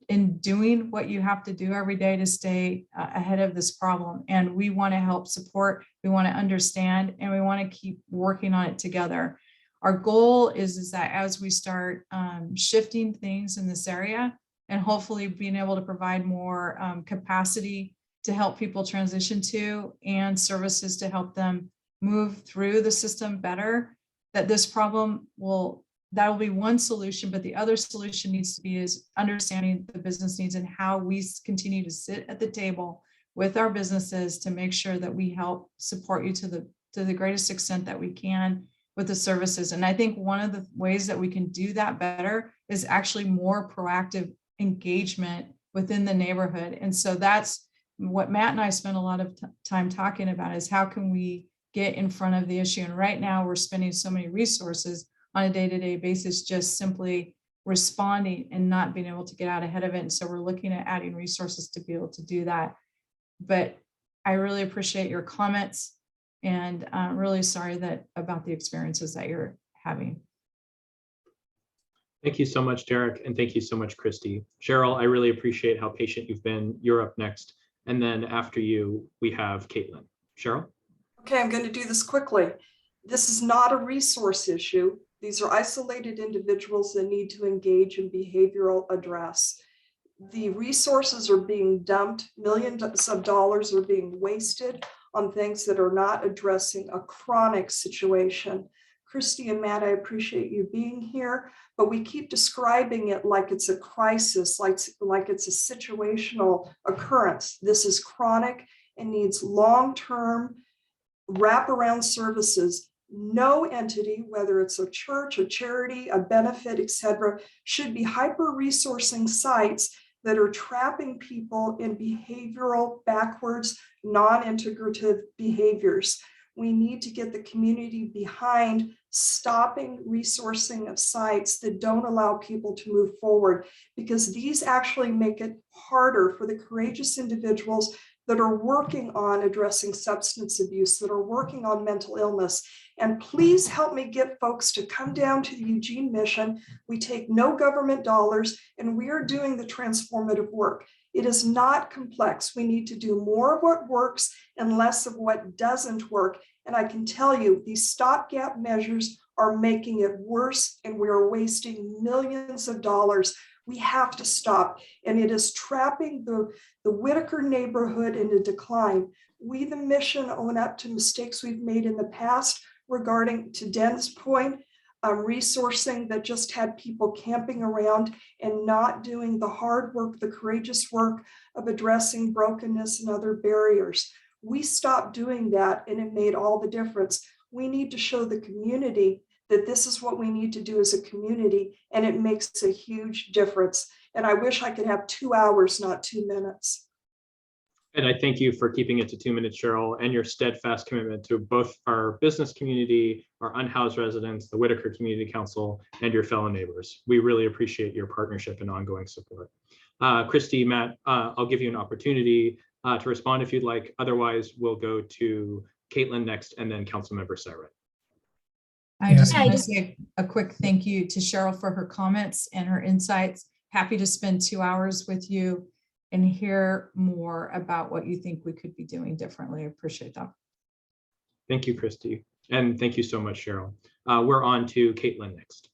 in doing what you have to do every day to stay ahead of this problem. And we want to help support, we want to understand, and we want to keep working on it together. Our goal is that as we start shifting things in this area and hopefully being able to provide more capacity to help people transition to and services to help them move through the system better, that this problem that'll be one solution, but the other solution needs to be is understanding the business needs and how we continue to sit at the table with our businesses to make sure that we help support you to the greatest extent that we can with the services. And I think one of the ways that we can do that better is actually more proactive engagement within the neighborhood. And so that's what Matt and I spent a lot of time talking about, is how can we get in front of the issue. And right now we're spending so many resources on a day-to-day basis, just simply responding and not being able to get out ahead of it. And so we're looking at adding resources to be able to do that. But I really appreciate your comments, and I'm really sorry about the experiences that you're having. Thank you so much, Derek. And thank you so much, Christy. Cheryl, I really appreciate how patient you've been. You're up next. And then after you, we have Caitlin. Cheryl? Okay, I'm going to do this quickly. This is not a resource issue. These are isolated individuals that need to engage in behavioral address. The resources are being dumped, millions of dollars are being wasted on things that are not addressing a chronic situation. Christy and Matt, I appreciate you being here, but we keep describing it like it's a crisis, like it's a situational occurrence. This is chronic and needs long-term wraparound services. No entity, whether it's a church, a charity, a benefit, etc., should be hyper-resourcing sites that are trapping people in behavioral, backwards, non-integrative behaviors. We need to get the community behind stopping resourcing of sites that don't allow people to move forward, because these actually make it harder for the courageous individuals that are working on addressing substance abuse, that are working on mental illness. And please help me get folks to come down to the Eugene Mission. We take no government dollars, and we are doing the transformative work. It is not complex. We need to do more of what works and less of what doesn't work. And I can tell you, these stopgap measures are making it worse, and we are wasting millions of dollars. We have to stop, and it is trapping the Whitaker neighborhood in a decline. We, the mission, own up to mistakes we've made in the past regarding, to Den's point, resourcing that just had people camping around and not doing the hard work, the courageous work of addressing brokenness and other barriers. We stopped doing that, and it made all the difference. We need to show the community that this is what we need to do as a community, and it makes a huge difference. And I wish I could have 2 hours, not 2 minutes. And I thank you for keeping it to 2 minutes, Cheryl, and your steadfast commitment to both our business community, our unhoused residents, the Whitaker Community Council, and your fellow neighbors. We really appreciate your partnership and ongoing support. Christy, Matt, I'll give you an opportunity to respond if you'd like. Otherwise, we'll go to Caitlin next, and then Councilmember Syra. I just want to say a quick thank you to Cheryl for her comments and her insights. Happy to spend 2 hours with you and hear more about what you think we could be doing differently. I appreciate that. Thank you, Christy. And thank you so much, Cheryl. We're on to Caitlin next.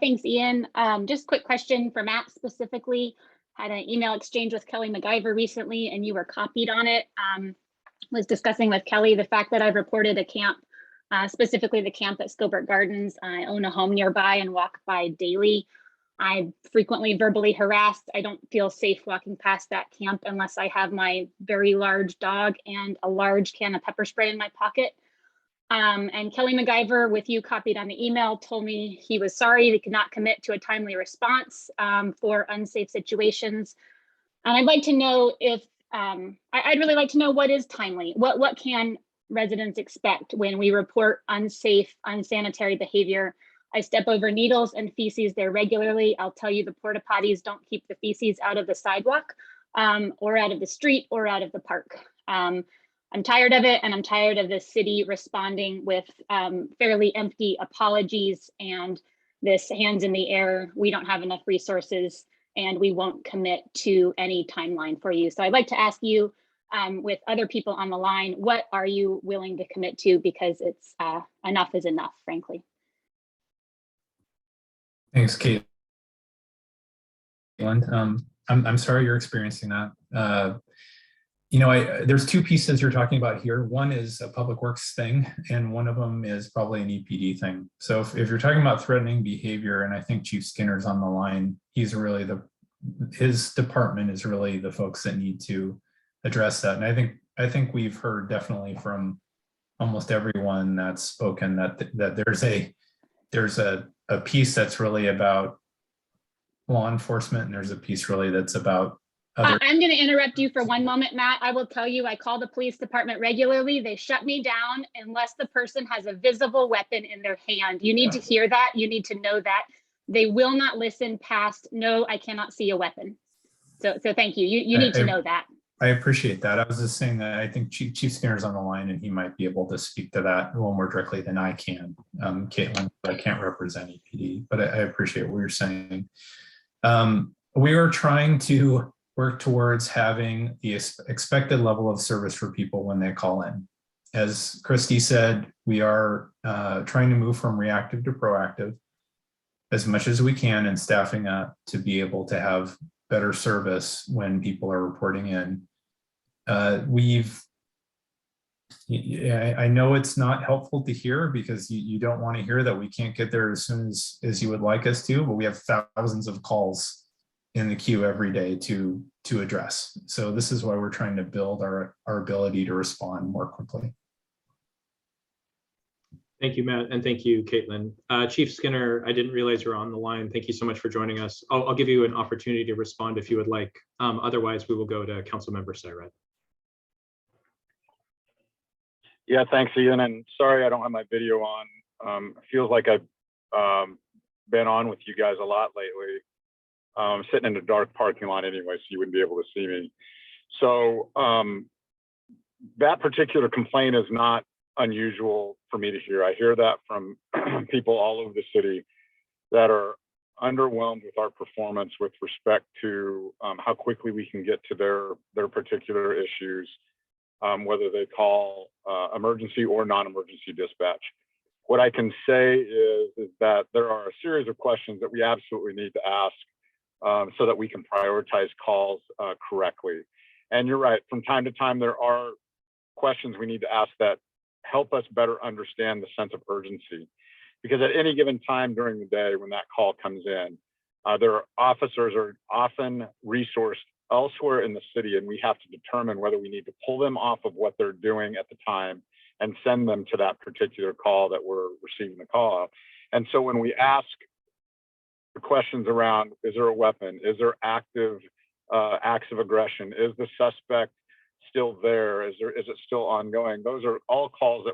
Thanks, Ian. Just a quick question for Matt specifically. Had an email exchange with Kelly MacGyver recently, and you were copied on it. Was discussing with Kelly the fact that I've reported a camp, specifically the camp at Scobert Gardens. I own a home nearby and walk by daily. I'm frequently verbally harassed. I don't feel safe walking past that camp unless I have my very large dog and a large can of pepper spray in my pocket. And Kelly MacGyver, with you copied on the email, told me he was sorry he could not commit to a timely response for unsafe situations. And I'd like to know if I'd really like to know what is timely. What can residents expect when we report unsafe, unsanitary behavior? I step over needles and feces there regularly. I'll tell you the porta potties don't keep the feces out of the sidewalk or out of the street or out of the park. I'm tired of it, and I'm tired of the city responding with fairly empty apologies and this hands in the air. We don't have enough resources and we won't commit to any timeline for you. So I'd like to ask you, with other people on the line, what are you willing to commit to? Because it's enough is enough, frankly. Thanks, Kate. I'm sorry you're experiencing that. There's two pieces you're talking about here. One is a public works thing, and one of them is probably an EPD thing. So if you're talking about threatening behavior, and I think Chief Skinner's on the line, he's really his department is really the folks that need to address that. And I think we've heard definitely from almost everyone that's spoken that there's a piece that's really about law enforcement, and there's a piece really that's about other. I'm going to interrupt you for one moment, Matt. I will tell you, I call the police department regularly. They shut me down unless the person has a visible weapon in their hand. You need to hear that. You need to know that. They will not listen past, no, I cannot see a weapon. So thank you. You need to know that. I appreciate that. I was just saying that I think Chief Skinner's on the line, and he might be able to speak to that a little more directly than I can, Caitlin. I can't represent EPD, but I appreciate what you're saying. We are trying to work towards having the expected level of service for people when they call in. As Christy said, we are trying to move from reactive to proactive as much as we can, and staffing up to be able to have better service when people are reporting in. I know it's not helpful to hear, because you don't want to hear that we can't get there as soon as you would like us to, but we have thousands of calls in the queue every day to address. So this is why we're trying to build our ability to respond more quickly. Thank you, Matt, and thank you, Caitlin. Chief Skinner, I didn't realize you were on the line. Thank you so much for joining us. I'll give you an opportunity to respond if you would like. Otherwise, we will go to Councilmember Syred. Yeah, thanks, Ian. And sorry, I don't have my video on. It feels like I've been on with you guys a lot lately. I'm sitting in a dark parking lot anyway, so you wouldn't be able to see me. So that particular complaint is not unusual for me to hear. I hear that from people all over the city that are underwhelmed with our performance with respect to how quickly we can get to their particular issues, whether they call emergency or non-emergency dispatch. What I can say is that there are a series of questions that we absolutely need to ask so that we can prioritize calls correctly. And you're right, from time to time, there are questions we need to ask that help us better understand the sense of urgency. Because at any given time during the day when that call comes in, their officers are often resourced elsewhere in the city, and we have to determine whether we need to pull them off of what they're doing at the time and send them to that particular call that we're receiving the call of. And so when we ask the questions around, is there a weapon? Is there active acts of aggression? Is the suspect still there? Is it still ongoing? Those are all calls that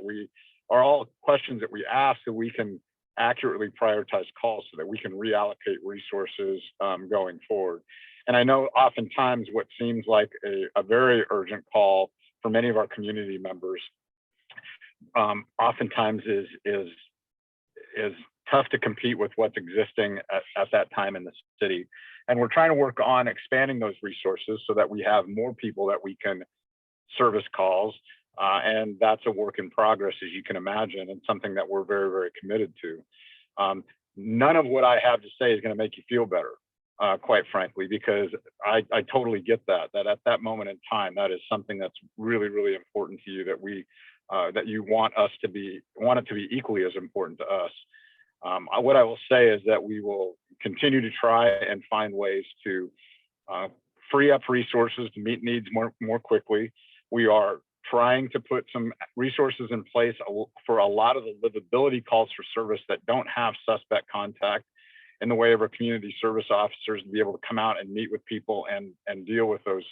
are all questions that we ask so we can accurately prioritize calls so that we can reallocate resources going forward. And I know oftentimes what seems like a very urgent call for many of our community members oftentimes is tough to compete with what's existing at that time in the city. And we're trying to work on expanding those resources so that we have more people that we can service calls. And that's a work in progress, as you can imagine, and something that we're very, very committed to. None of what I have to say is going to make you feel better, quite frankly, because I totally get that at that moment in time, that is something that's really, really important to you, that you want it to be equally as important to us. What I will say is that we will continue to try and find ways to free up resources to meet needs more quickly. We are trying to put some resources in place for a lot of the livability calls for service that don't have suspect contact, in the way of our community service officers to be able to come out and meet with people and deal with those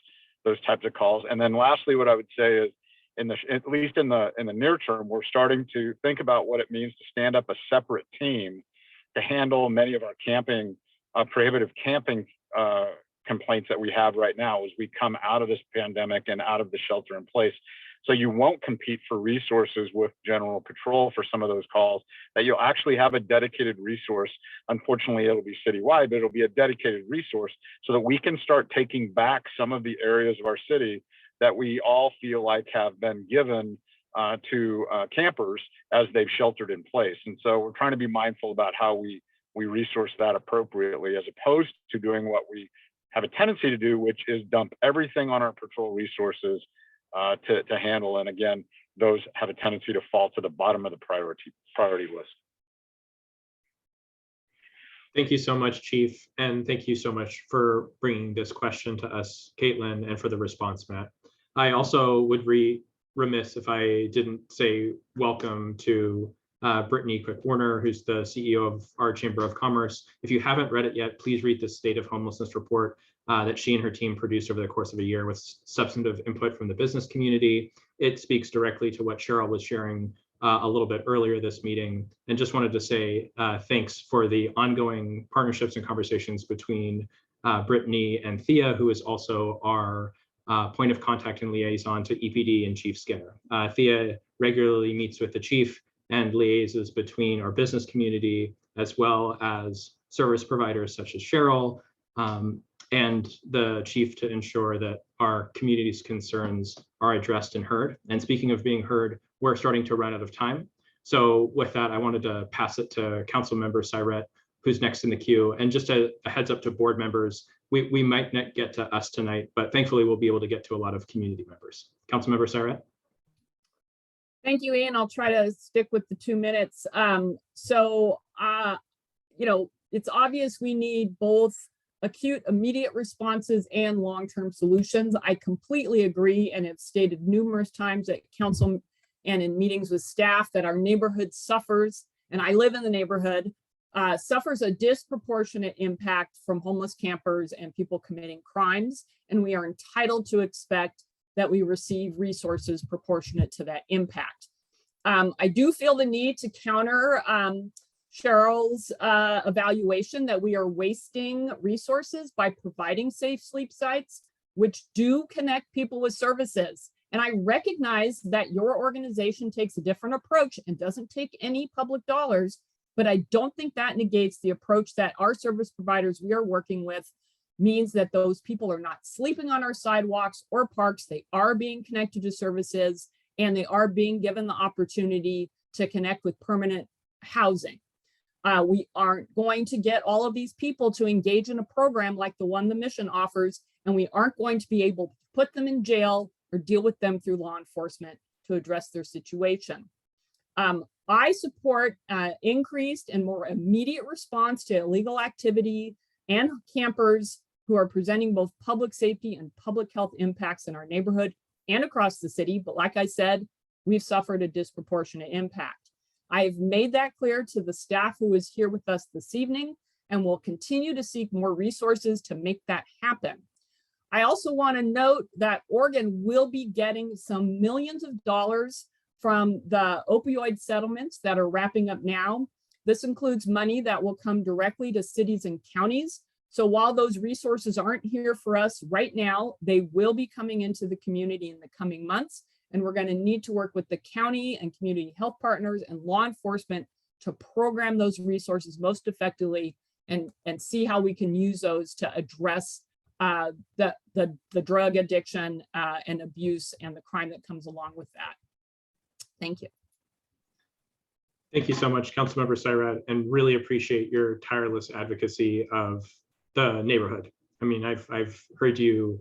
those types of calls. And then lastly, what I would say is, at least in the near term, we're starting to think about what it means to stand up a separate team to handle many of our prohibitive camping complaints that we have right now as we come out of this pandemic and out of the shelter in place. So you won't compete for resources with General Patrol for some of those calls, that you'll actually have a dedicated resource. Unfortunately, it'll be citywide, but it'll be a dedicated resource so that we can start taking back some of the areas of our city that we all feel like have been given to campers as they've sheltered in place. And so we're trying to be mindful about how we resource that appropriately, as opposed to doing what we have a tendency to do, which is dump everything on our patrol resources to handle. And again, those have a tendency to fall to the bottom of the priority list. Thank you so much, Chief. And thank you so much for bringing this question to us, Caitlin, and for the response, Matt. I also would be remiss if I didn't say welcome to Brittany Quick-Warner, who's the CEO of our Chamber of Commerce. If you haven't read it yet, please read the State of Homelessness report that she and her team produced over the course of a year with substantive input from the business community. It speaks directly to what Cheryl was sharing a little bit earlier this meeting, and just wanted to say thanks for the ongoing partnerships and conversations between Brittany and Thea, who is also our point of contact and liaison to EPD and Chief Skinner. Thea regularly meets with the chief and liaises between our business community as well as service providers such as Cheryl and the chief to ensure that our community's concerns are addressed and heard. And speaking of being heard, we're starting to run out of time. So with that, I wanted to pass it to Council Member Syret, who's next in the queue. And just a heads up to board members, we might not get to us tonight, but thankfully we'll be able to get to a lot of community members. Council Member Syret. Thank you, Ian. I'll try to stick with the 2 minutes. It's obvious we need both acute, immediate responses and long-term solutions. I completely agree, and have stated numerous times at council and in meetings with staff that our neighborhood suffers, and I live in the neighborhood, suffers a disproportionate impact from homeless campers and people committing crimes, and we are entitled to expect that we receive resources proportionate to that impact. I do feel the need to counter Cheryl's evaluation that we are wasting resources by providing safe sleep sites, which do connect people with services. And I recognize that your organization takes a different approach and doesn't take any public dollars, but I don't think that negates the approach that our service providers we are working with means that those people are not sleeping on our sidewalks or parks. They are being connected to services, and they are being given the opportunity to connect with permanent housing. We aren't going to get all of these people to engage in a program like the one the mission offers, and we aren't going to be able to put them in jail or deal with them through law enforcement to address their situation. I support increased and more immediate response to illegal activity and campers who are presenting both public safety and public health impacts in our neighborhood and across the city. But like I said, we've suffered a disproportionate impact. I have made that clear to the staff who is here with us this evening, and will continue to seek more resources to make that happen. I also want to note that Oregon will be getting some millions of dollars from the opioid settlements that are wrapping up now. This includes money that will come directly to cities and counties. So while those resources aren't here for us right now, they will be coming into the community in the coming months. And we're going to need to work with the county and community health partners and law enforcement to program those resources most effectively and see how we can use those to address the drug addiction and abuse and the crime that comes along with that. Thank you. Thank you so much, Councilmember Syret, and really appreciate your tireless advocacy of the neighborhood. I mean, I've heard you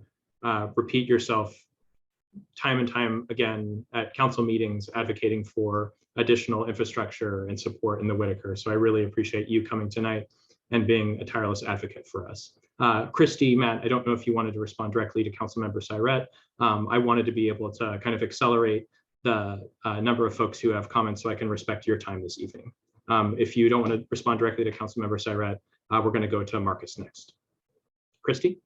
repeat yourself time and time again at council meetings advocating for additional infrastructure and support in the Whitaker. So I really appreciate you coming tonight and being a tireless advocate for us. Christy, Matt, I don't know if you wanted to respond directly to Councilmember Syret. I wanted to be able to kind of accelerate the number of folks who have comments so I can respect your time this evening. If you don't want to respond directly to Councilmember Syret, we're going to go to Marcus next. Christy?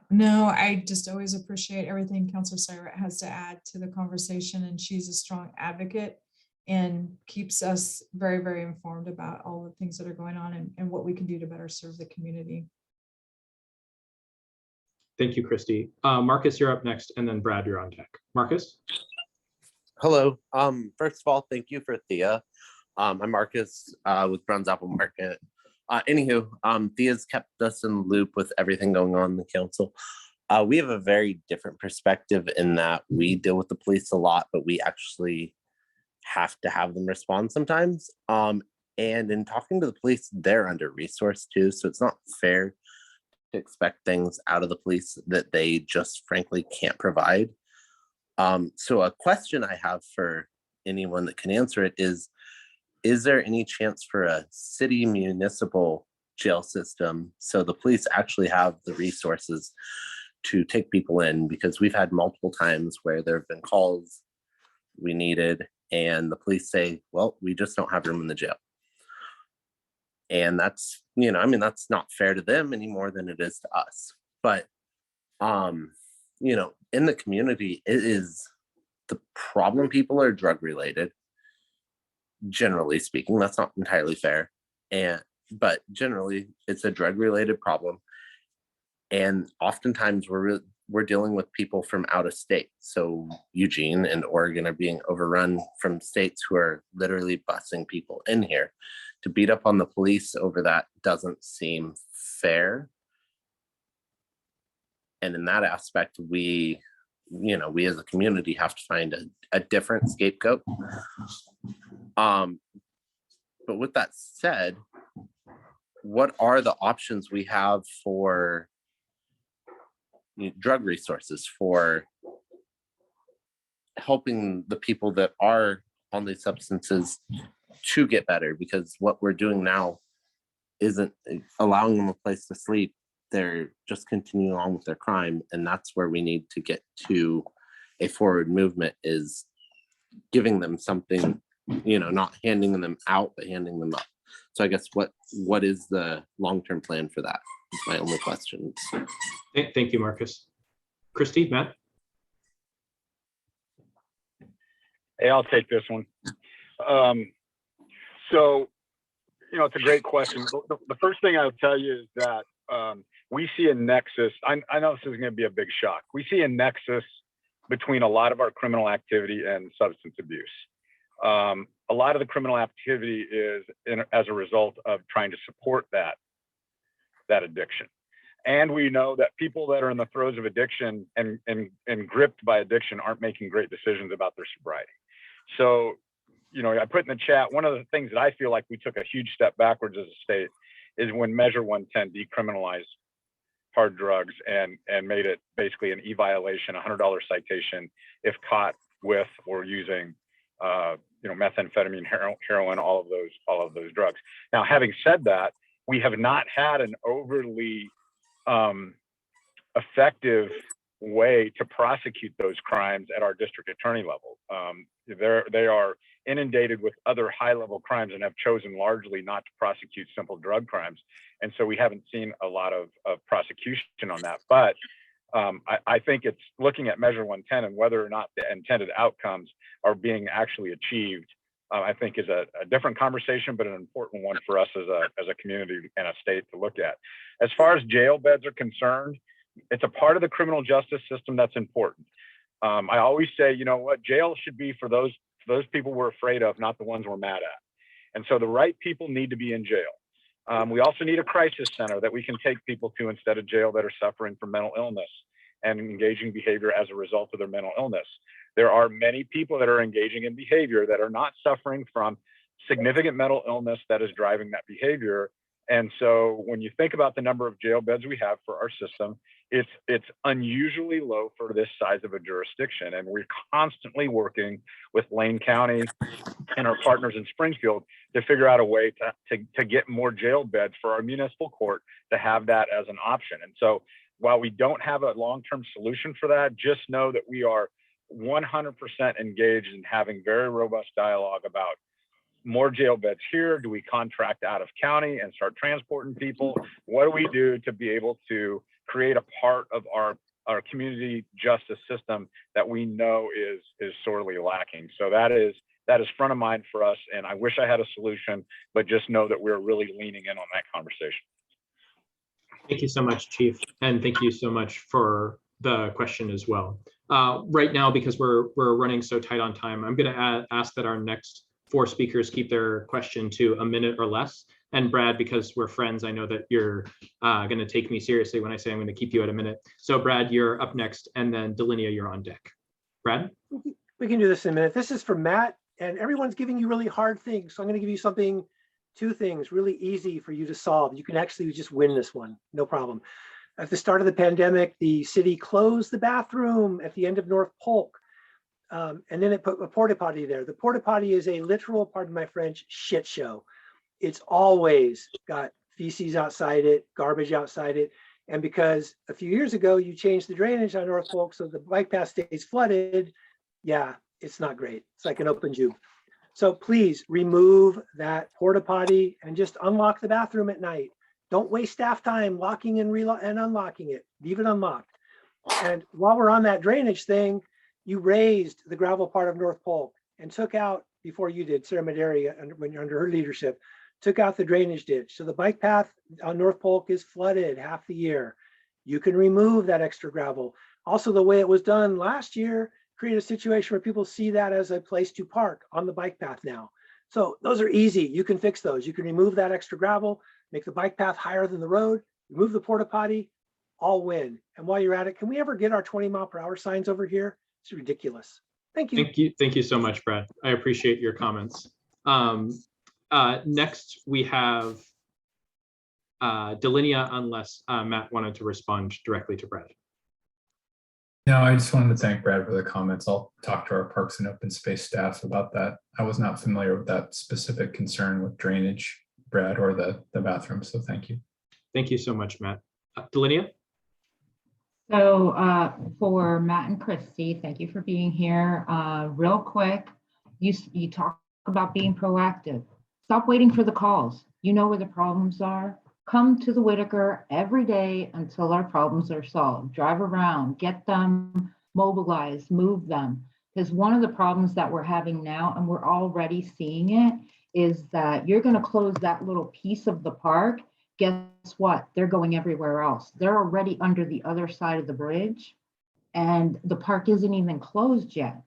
No, I just always appreciate everything Counselor Syrat has to add to the conversation, and she's a strong advocate and keeps us very, very informed about all the things that are going on and what we can do to better serve the community. Thank you, Christy. Marcus, you're up next, and then Brad, you're on deck. Marcus? Hello. First of all, thank you for Thea. I'm Marcus with Browns Apple Market. Anywho, Thea's kept us in the loop with everything going on in the council. We have a very different perspective in that we deal with the police a lot, but we actually have to have them respond sometimes. And in talking to the police, they're under-resourced too, so it's not fair to expect things out of the police that they just frankly can't provide. So a question I have for anyone that can answer it is there any chance for a city municipal jail system so the police actually have the resources to take people in? Because we've had multiple times where there have been calls we needed and the police say, well, we just don't have room in the jail. And that's, you know, I mean, that's not fair to them any more than it is to us. But, you know, in the community, it is the problem. People are drug related. Generally speaking, that's not entirely fair. But generally it's a drug related problem. And oftentimes we're dealing with people from out of state. So Eugene and Oregon are being overrun from states who are literally busing people in here. To beat up on the police over that doesn't seem fair. And in that aspect, we as a community have to find a different scapegoat. But with that said, what are the options we have for drug resources, for helping the people that are on these substances to get better? Because what we're doing now isn't allowing them a place to sleep. They're just continuing on with their crime. And that's where we need to get to a forward movement, is giving them something, you know, not handing them out, but handing them up. So I guess what is the long-term plan for that? Is my only question. Thank you, Marcus. Christy, Matt? Hey, I'll take this one. So, you know, it's a great question. The first thing I'll tell you is that we see a nexus. I know this is going to be a big shock. We see a nexus between a lot of our criminal activity and substance abuse. A lot of the criminal activity is as a result of trying to support that addiction. And we know that people that are in the throes of addiction and gripped by addiction aren't making great decisions about their sobriety. So, you know, I put in the chat, one of the things that I feel like we took a huge step backwards as a state is when Measure 110 decriminalized hard drugs and made it basically an e-violation, $100 citation if caught with or using you know, methamphetamine, heroin, all of those drugs. Now, having said that, we have not had an overly effective way to prosecute those crimes at our district attorney level. They are inundated with other high-level crimes and have chosen largely not to prosecute simple drug crimes. And so we haven't seen a lot of prosecution on that. But I think it's looking at Measure 110 and whether or not the intended outcomes are being actually achieved, I think is a different conversation, but an important one for us as a community and a state to look at. As far as jail beds are concerned, it's a part of the criminal justice system that's important. I always say, you know what, jail should be for those people we're afraid of, not the ones we're mad at. And so the right people need to be in jail. We also need a crisis center that we can take people to instead of jail that are suffering from mental illness and engaging behavior as a result of their mental illness. There are many people that are engaging in behavior that are not suffering from significant mental illness that is driving that behavior. And so when you think about the number of jail beds we have for our system, it's unusually low for this size of a jurisdiction. And we're constantly working with Lane County and our partners in Springfield to figure out a way to get more jail beds for our municipal court to have that as an option. And so while we don't have a long-term solution for that, just know that we are 100% engaged in having very robust dialogue about more jail beds here. Do we contract out of county and start transporting people? What do we do to be able to create a part of our community justice system that we know is sorely lacking. So that is front of mind for us. And I wish I had a solution, but just know that we're really leaning in on that conversation. Thank you so much, Chief. And thank you so much for the question as well. Right now, because we're running so tight on time, I'm going to ask that our next 4 speakers keep their question to a minute or less. And Brad, because we're friends, I know that you're going to take me seriously when I say I'm going to keep you at a minute. So Brad, you're up next, and then Delinia, you're on deck. Brad? We can do this in a minute. This is for Matt, and everyone's giving you really hard things. So I'm going to give you 2 things really easy for you to solve. You can actually just win this one, no problem. At the start of the pandemic, the city closed the bathroom at the end of North Polk. And then it put a porta potty there. The porta potty is a literal, pardon my French, shit show. It's always got feces outside it, garbage outside it. And because a few years ago, you changed the drainage on North Polk so the bike path stays flooded, yeah, it's not great. It's like an open tube. So please remove that porta potty and just unlock the bathroom at night. Don't waste staff time locking and unlocking it. Leave it unlocked. And while we're on that drainage thing, you raised the gravel part of North Polk and took out, before you did, Sarah Maderi, when you're under her leadership, took out the drainage ditch. So the bike path on North Polk is flooded half the year. You can remove that extra gravel. Also, the way it was done last year create a situation where people see that as a place to park on the bike path now. So those are easy. You can fix those. You can remove that extra gravel, make the bike path higher than the road, remove the porta potty, all win. And while you're at it, can we ever get our 20-mile-per-hour signs over here? It's ridiculous. Thank you. Thank you so much, Brad. I appreciate your comments. Next, we have Delinia, unless Matt wanted to respond directly to Brad. No, I just wanted to thank Brad for the comments. I'll talk to our Parks and Open Space staff about that. I was not familiar with that specific concern with drainage, Brad, or the bathroom, so thank you. Thank you so much, Matt. Delinia? So for Matt and Christy, thank you for being here. Real quick, you talk about being proactive. Stop waiting for the calls. You know where the problems are. Come to the Whitaker every day until our problems are solved. Drive around, get them mobilized, move them. Because one of the problems that we're having now, and we're already seeing it, is that you're going to close that little piece of the park. Guess what? They're going everywhere else. They're already under the other side of the bridge, and the park isn't even closed yet.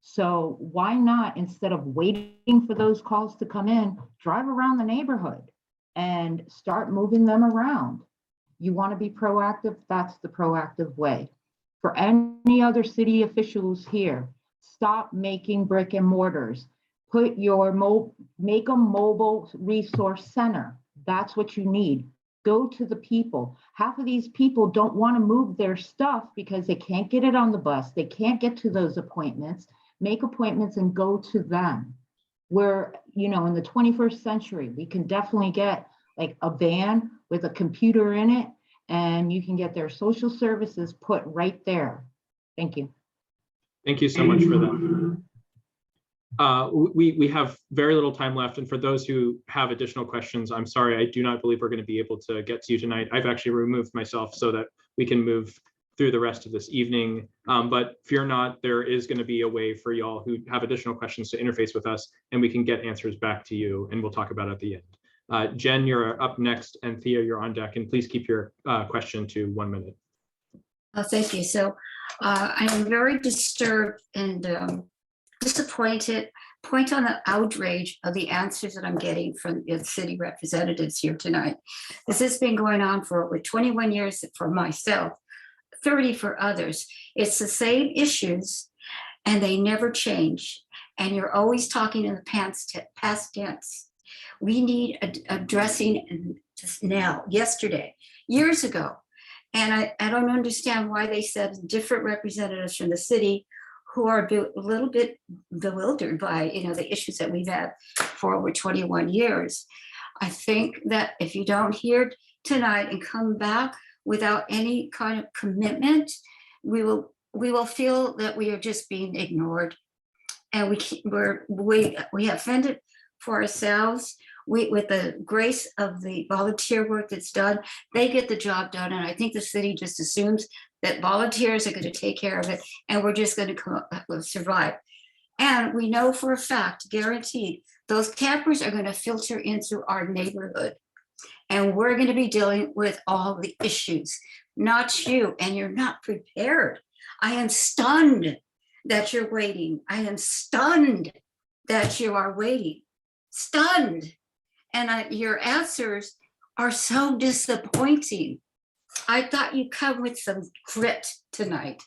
So why not, instead of waiting for those calls to come in, drive around the neighborhood and start moving them around? You want to be proactive? That's the proactive way. For any other city officials here, stop making brick and mortars. Put your make a mobile resource center. That's what you need. Go to the people. Half of these people don't want to move their stuff because they can't get it on the bus. They can't get to those appointments. Make appointments and go to them. We're, in the 21st century, we can definitely get like a van with a computer in it, and you can get their social services put right there. Thank you. Thank you so much for that. We have very little time left, and for those who have additional questions, I'm sorry, I do not believe we're going to be able to get to you tonight. I've actually removed myself so that we can move through the rest of this evening. But fear not, there is going to be a way for y'all who have additional questions to interface with us, and we can get answers back to you, and we'll talk about it at the end. Jen, you're up next, and Thea, you're on deck, and please keep your question to 1 minute. Thank you. So I am very disturbed and disappointed, point on the outrage of the answers that I'm getting from the city representatives here tonight. This has been going on for over 21 years for myself, 30 for others. It's the same issues and they never change. And you're always talking in the past tense. We need addressing just now, yesterday, years ago. And I don't understand why they said different representatives from the city who are a little bit bewildered by the issues that we've had for over 21 years. I think that if you don't hear tonight and come back without any kind of commitment, we will feel that we are just being ignored, and we have fended for ourselves. with the grace of the volunteer work that's done, they get the job done. And I think the city just assumes that volunteers are going to take care of it and we're just going to survive. And we know for a fact, guaranteed, those campers are going to filter into our neighborhood. And we're going to be dealing with all the issues, not you. And you're not prepared. I am stunned that you're waiting. I am stunned that you are waiting. Stunned. And your answers are so disappointing. I thought you'd come with some grit tonight.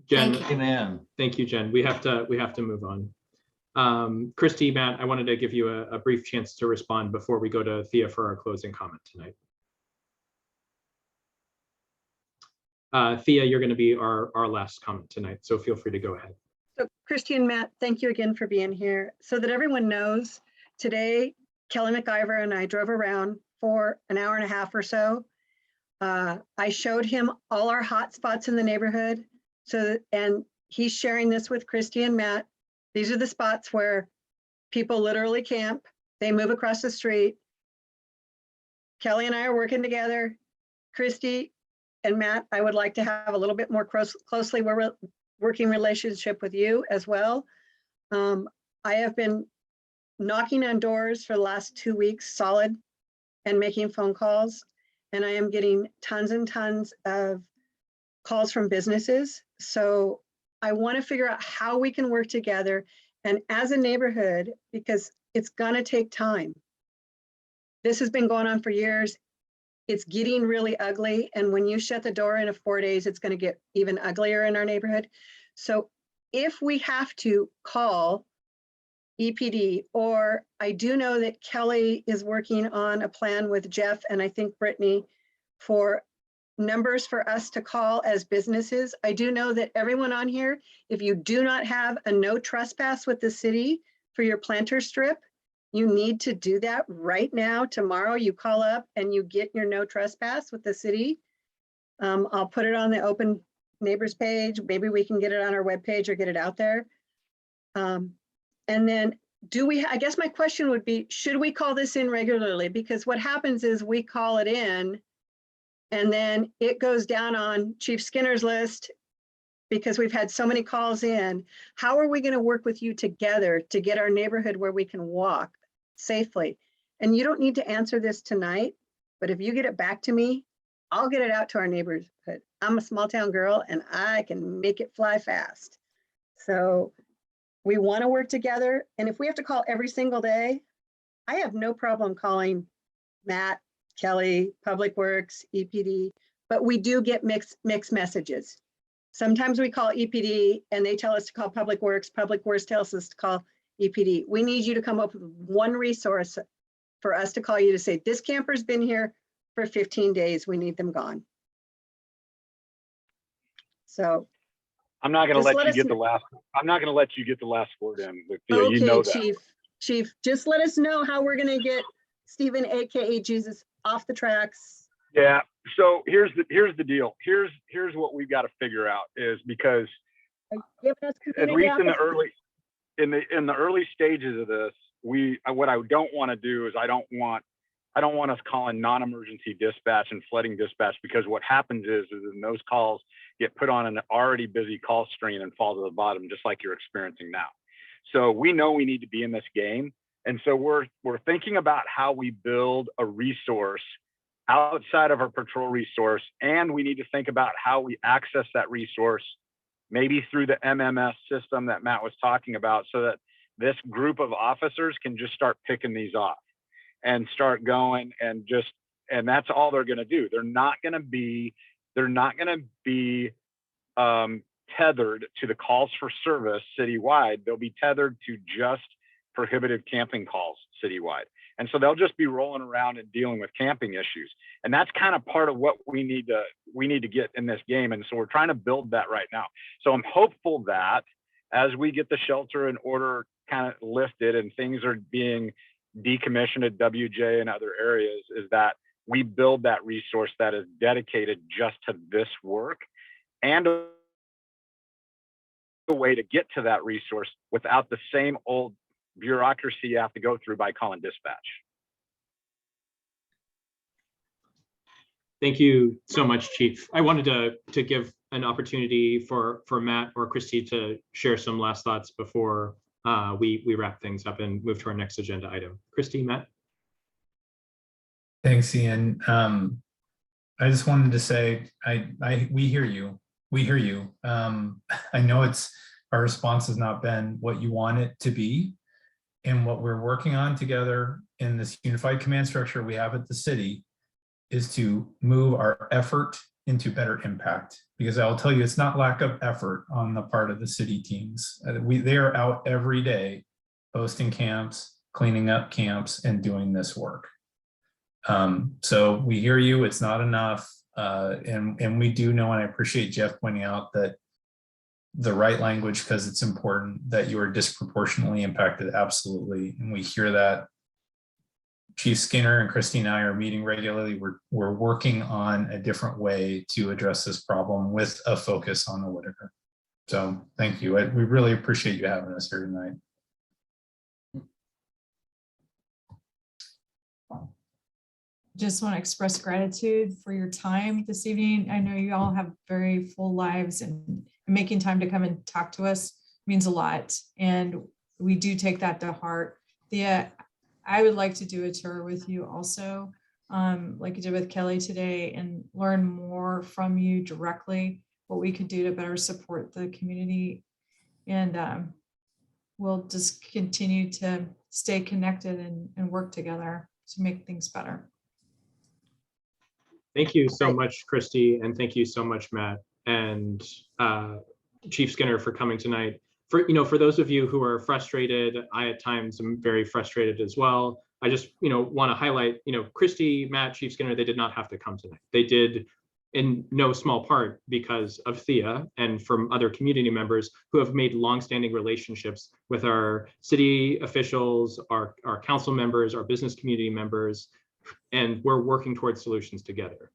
Jen, Thank you. Amen. Thank you, Jen. We have to move on. Christy, Matt, I wanted to give you a brief chance to respond before we go to Thea for our closing comment tonight. Thea, you're going to be our last comment tonight, so feel free to go ahead. So Christy and Matt, thank you again for being here. So that everyone knows, today, Kelly McIver and I drove around for an hour and a half or so. I showed him all our hot spots in the neighborhood. And he's sharing this with Christy and Matt. These are the spots where people literally camp. They move across the street. Kelly and I are working together. Christy and Matt, I would like to have a little bit more closely working relationship with you as well. I have been knocking on doors for the last 2 weeks solid and making phone calls. And I am getting tons and tons of calls from businesses. So I want to figure out how we can work together and as a neighborhood, because it's gonna take time. This has been going on for years. It's getting really ugly. And when you shut the door in 4 days, it's gonna get even uglier in our neighborhood. So if we have to call EPD, or I do know that Kelly is working on a plan with Jeff and I think Brittany for numbers for us to call as businesses. I do know that everyone on here, if you do not have a no trespass with the city for your planter strip, you need to do that right now. Tomorrow you call up and you get your no trespass with the city. I'll put it on the open neighbors page. Maybe we can get it on our webpage or get it out there. And then I guess my question would be, should we call this in regularly? Because what happens is we call it in and then it goes down on Chief Skinner's list because we've had so many calls in. How are we going to work with you together to get our neighborhood where we can walk safely? And you don't need to answer this tonight, but if you get it back to me, I'll get it out to our neighborhood. I'm a small town girl and I can make it fly fast. So we want to work together. And if we have to call every single day, I have no problem calling Matt, Kelly, Public Works, EPD, but we do get mixed messages. Sometimes we call EPD and they tell us to call Public Works. Public Works tells us to call EPD. We need you to come up with one resource for us to call you to say, this camper's been here for 15 days. We need them gone. So I'm not going to just let you us get the know. last. I'm not going to let you get the last word in. Thea, Okay, you know that. Chief, just let us know how we're going to get Stephen, AKA Jesus, off the tracks. Yeah. So here's the deal. Here's what we've got to figure out is because at least in the early stages of this, what I don't want to do is I don't want us calling non-emergency dispatch and flooding dispatch, because what happens is those calls get put on an already busy call string and fall to the bottom, just like you're experiencing now. So we know we need to be in this game. And so we're thinking about how we build a resource outside of our patrol resource. And we need to think about how we access that resource, maybe through the MMS system that Matt was talking about, so that this group of officers can just start picking these off and start going and that's all they're going to do. They're not going to be tethered to the calls for service citywide. They'll be tethered to just prohibited camping calls citywide. And so they'll just be rolling around and dealing with camping issues. And that's kind of part of what we need to get in this game. And so we're trying to build that right now. So I'm hopeful that as we get the shelter in order kind of lifted and things are being decommissioned at WJ and other areas, is that we build that resource that is dedicated just to this work, and a way to get to that resource without the same old bureaucracy you have to go through by calling dispatch. Thank you so much, Chief. I wanted to give an opportunity for Matt or Christy to share some last thoughts before we wrap things up and move to our next agenda item. Christy, Matt? Thanks, Ian. I just wanted to say, we hear you. We hear you. I know our response has not been what you want it to be. And what we're working on together in this unified command structure we have at the city is to move our effort into better impact. Because I'll tell you, it's not lack of effort on the part of the city teams. They are out every day hosting camps, cleaning up camps, and doing this work. So we hear you, it's not enough. And we do know, and I appreciate Jeff pointing out that the right language, because it's important, that you are disproportionately impacted, absolutely. And we hear that. Chief Skinner and Christy and I are meeting regularly. We're working on a different way to address this problem with a focus on the Whitaker. So thank you. We really appreciate you having us here tonight. Just want to express gratitude for your time this evening. I know you all have very full lives, and making time to come and talk to us means a lot. And we do take that to heart. I would like to do a tour with you also, like you did with Kelly today, and learn more from you directly, what we could do to better support the community. And we'll just continue to stay connected and work together to make things better. Thank you so much, Christy, and thank you so much, Matt and Chief Skinner, for coming tonight. For those of you who are frustrated, I at times am very frustrated as well. I just want to highlight, Christy, Matt, Chief Skinner, they did not have to come tonight. They did in no small part because of Thea and from other community members who have made longstanding relationships with our city officials, our council members, our business community members, and we're working towards solutions together.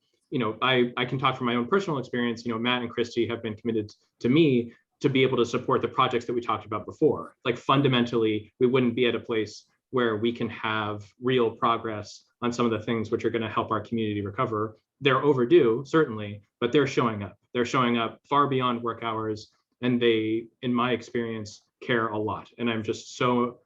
I can talk from my own personal experience. Matt and Christy have been committed to me to be able to support the projects that we talked about before. Like fundamentally, we wouldn't be at a place where we can have real progress on some of the things which are going to help our community recover. They're overdue, certainly, but they're showing up. They're showing up far beyond work hours, and they, in my experience, care a lot. And I'm just so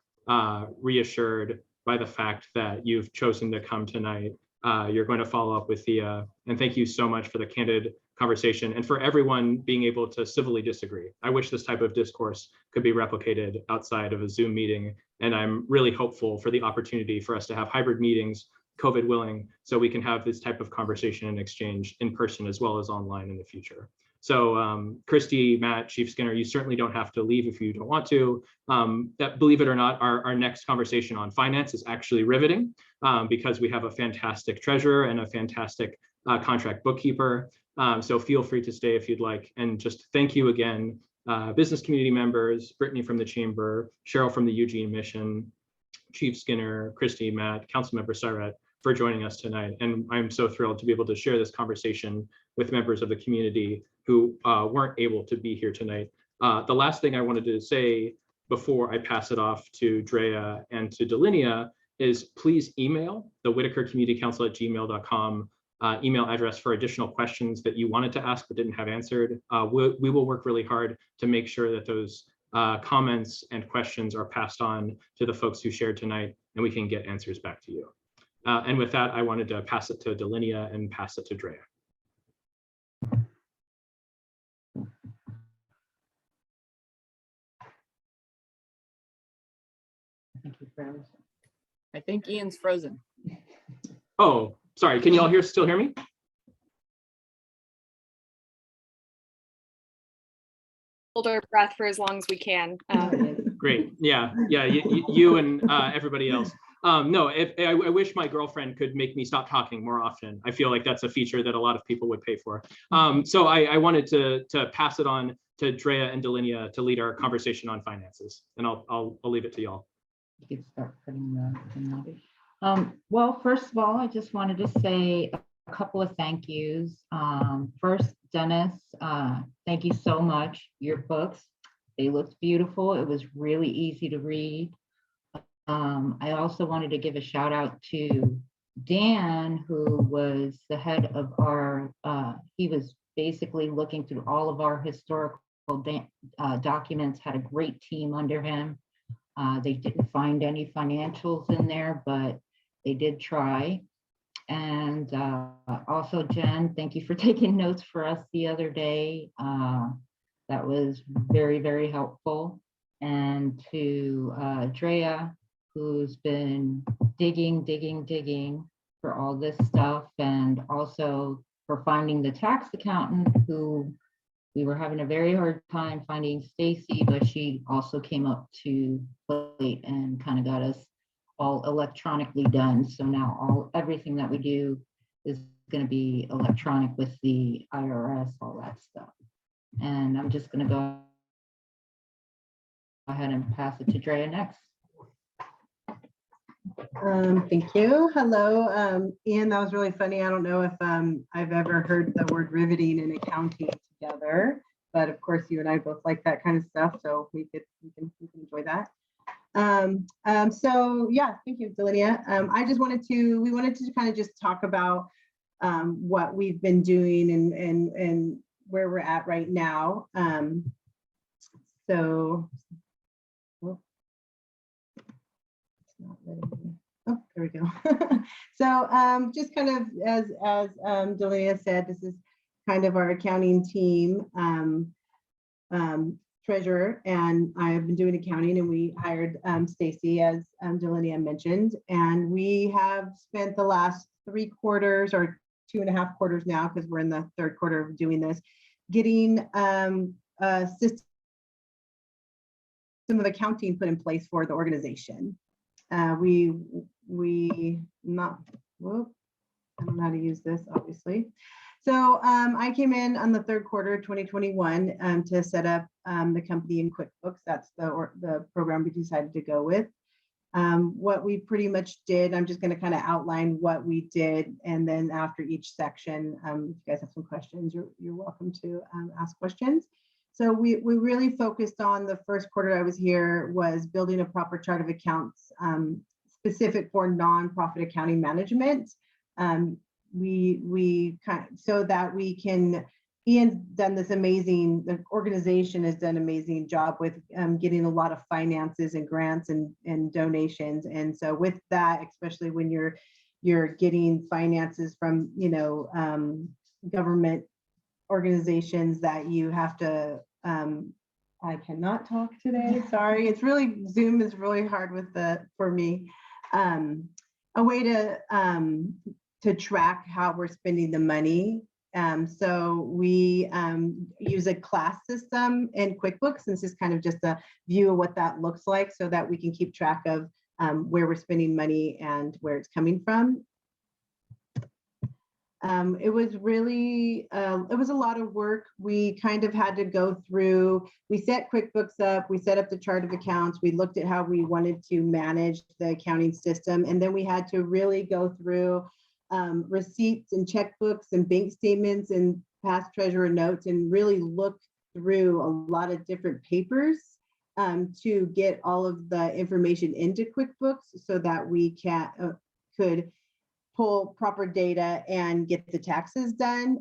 reassured by the fact that you've chosen to come tonight. You're going to follow up with Thea, and thank you so much for the candid conversation and for everyone being able to civilly disagree. I wish this type of discourse could be replicated outside of a Zoom meeting, and I'm really hopeful for the opportunity for us to have hybrid meetings, COVID willing, so we can have this type of conversation and exchange in person as well as online in the future. So Christy, Matt, Chief Skinner, you certainly don't have to leave if you don't want to. Believe it or not, our next conversation on finance is actually riveting because we have a fantastic treasurer and a fantastic contract bookkeeper. So feel free to stay if you'd like. And just thank you again, business community members, Brittany from the Chamber, Cheryl from the Eugene Mission, Chief Skinner, Christy, Matt, Councilmember Saret, for joining us tonight. And I'm so thrilled to be able to share this conversation with members of the community who weren't able to be here tonight. The last thing I wanted to say before I pass it off to Drea and to Delinia is please email the Whitaker Community Council at gmail.com email address for additional questions that you wanted to ask but didn't have answered. We will work really hard to make sure that those comments and questions are passed on to the folks who shared tonight, and we can get answers back to you. And with that, I wanted to pass it to Delinia and pass it to Drea. I think Ian's frozen. Oh, sorry. Can you all still hear me? Hold our breath for as long as we can. Great. Yeah. You and everybody else. No, I wish my girlfriend could make me stop talking more often. I feel like that's a feature that a lot of people would pay for. So I wanted to pass it on to Drea and Delinia to lead our conversation on finances, and I'll leave it to y'all. You can start putting the well, first of all, I just wanted to say a couple of thank yous. First, Dennis, thank you so much. Your books, they looked beautiful. It was really easy to read. I also wanted to give a shout out to Dan, who was the head of our, he was basically looking through all of our historical documents, had a great team under him. They didn't find any financials in there, but they did try. And also, Jen, thank you for taking notes for us the other day. That was very, very helpful. And to Drea, who's been digging for all this stuff, and also for finding the tax accountant, who we were having a very hard time finding Stacy, but she also came up to plate and kind of got us all electronically done. So now everything that we do is going to be electronic with the IRS, all that stuff. And I'm just going to go ahead and pass it to Drea next. Thank you. Hello, Ian, that was really funny. I don't know if I've ever heard the word riveting and accounting together, but of course you and I both like that kind of stuff, so we can enjoy that. So yeah, thank you, Delinia. We wanted to kind of just talk about what we've been doing and where we're at right now. So oh, there we go. So just kind of as Delia said, this is kind of our accounting team, treasurer, and I've been doing accounting, and we hired Stacy, as Delia mentioned, and we have spent the last 3 quarters or 2.5 quarters now, because we're in the 3rd quarter of doing this, getting a system of accounting put in place for the organization. I don't know how to use this, obviously. So I came in on the 3rd quarter of 2021 to set up the company in QuickBooks. That's the program we decided to go with. What we pretty much did, I'm just going to kind of outline what we did, and then after each section, if you guys have some questions, you're welcome to ask questions. So we really focused on the 1st quarter I was here was building a proper chart of accounts specific for nonprofit accounting management. We kind of, so that we can, Ian's done this amazing, the organization has done an amazing job with getting a lot of finances and grants and donations. And so with that, especially when you're getting finances from, you know, government organizations that you have to, I cannot talk today, sorry. It's really, Zoom is really hard for me. A way to track how we're spending the money. So we use a class system in QuickBooks. This is kind of just a view of what that looks like, so that we can keep track of where we're spending money and where it's coming from. It was really, it was a lot of work. We kind of had to go through, we set QuickBooks up, we set up the chart of accounts, we looked at how we wanted to manage the accounting system, and then we had to really go through receipts and checkbooks and bank statements and past treasurer notes, and really look through a lot of different papers to get all of the information into QuickBooks, so that we could pull proper data and get the taxes done.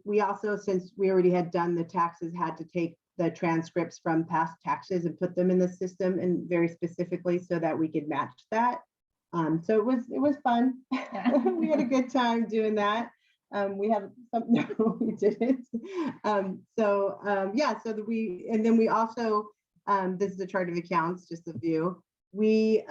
We also, since we already had done the taxes, had to take the transcripts from past taxes and put them in the system, and very specifically, so that we could match that. So it was fun. We had a good time doing that. We had some, no, we didn't. Yeah, so and then we also, this is a chart of accounts, just a view. We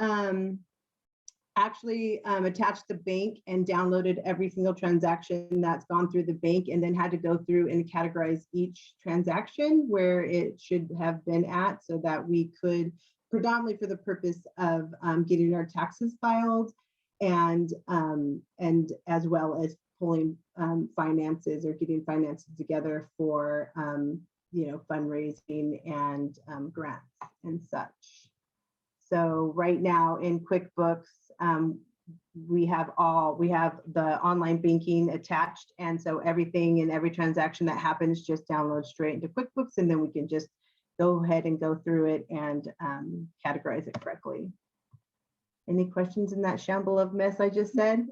actually attached the bank and downloaded every single transaction that's gone through the bank, and then had to go through and categorize each transaction where it should have been at, so that we could, predominantly for the purpose of getting our taxes filed, and as well as pulling finances or getting finances together for you know, fundraising and grants and such. So right now in QuickBooks, we have the online banking attached, and so everything and every transaction that happens just downloads straight into QuickBooks, and then we can just go ahead and go through it and categorize it correctly. Any questions in that shamble of mess I just said?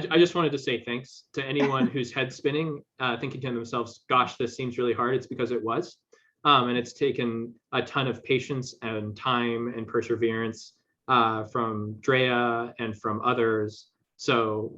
I just wanted to say thanks to anyone whose head spinning, thinking to themselves, gosh, this seems really hard. It's because it was. And it's taken a ton of patience and time and perseverance from Drea and from others. So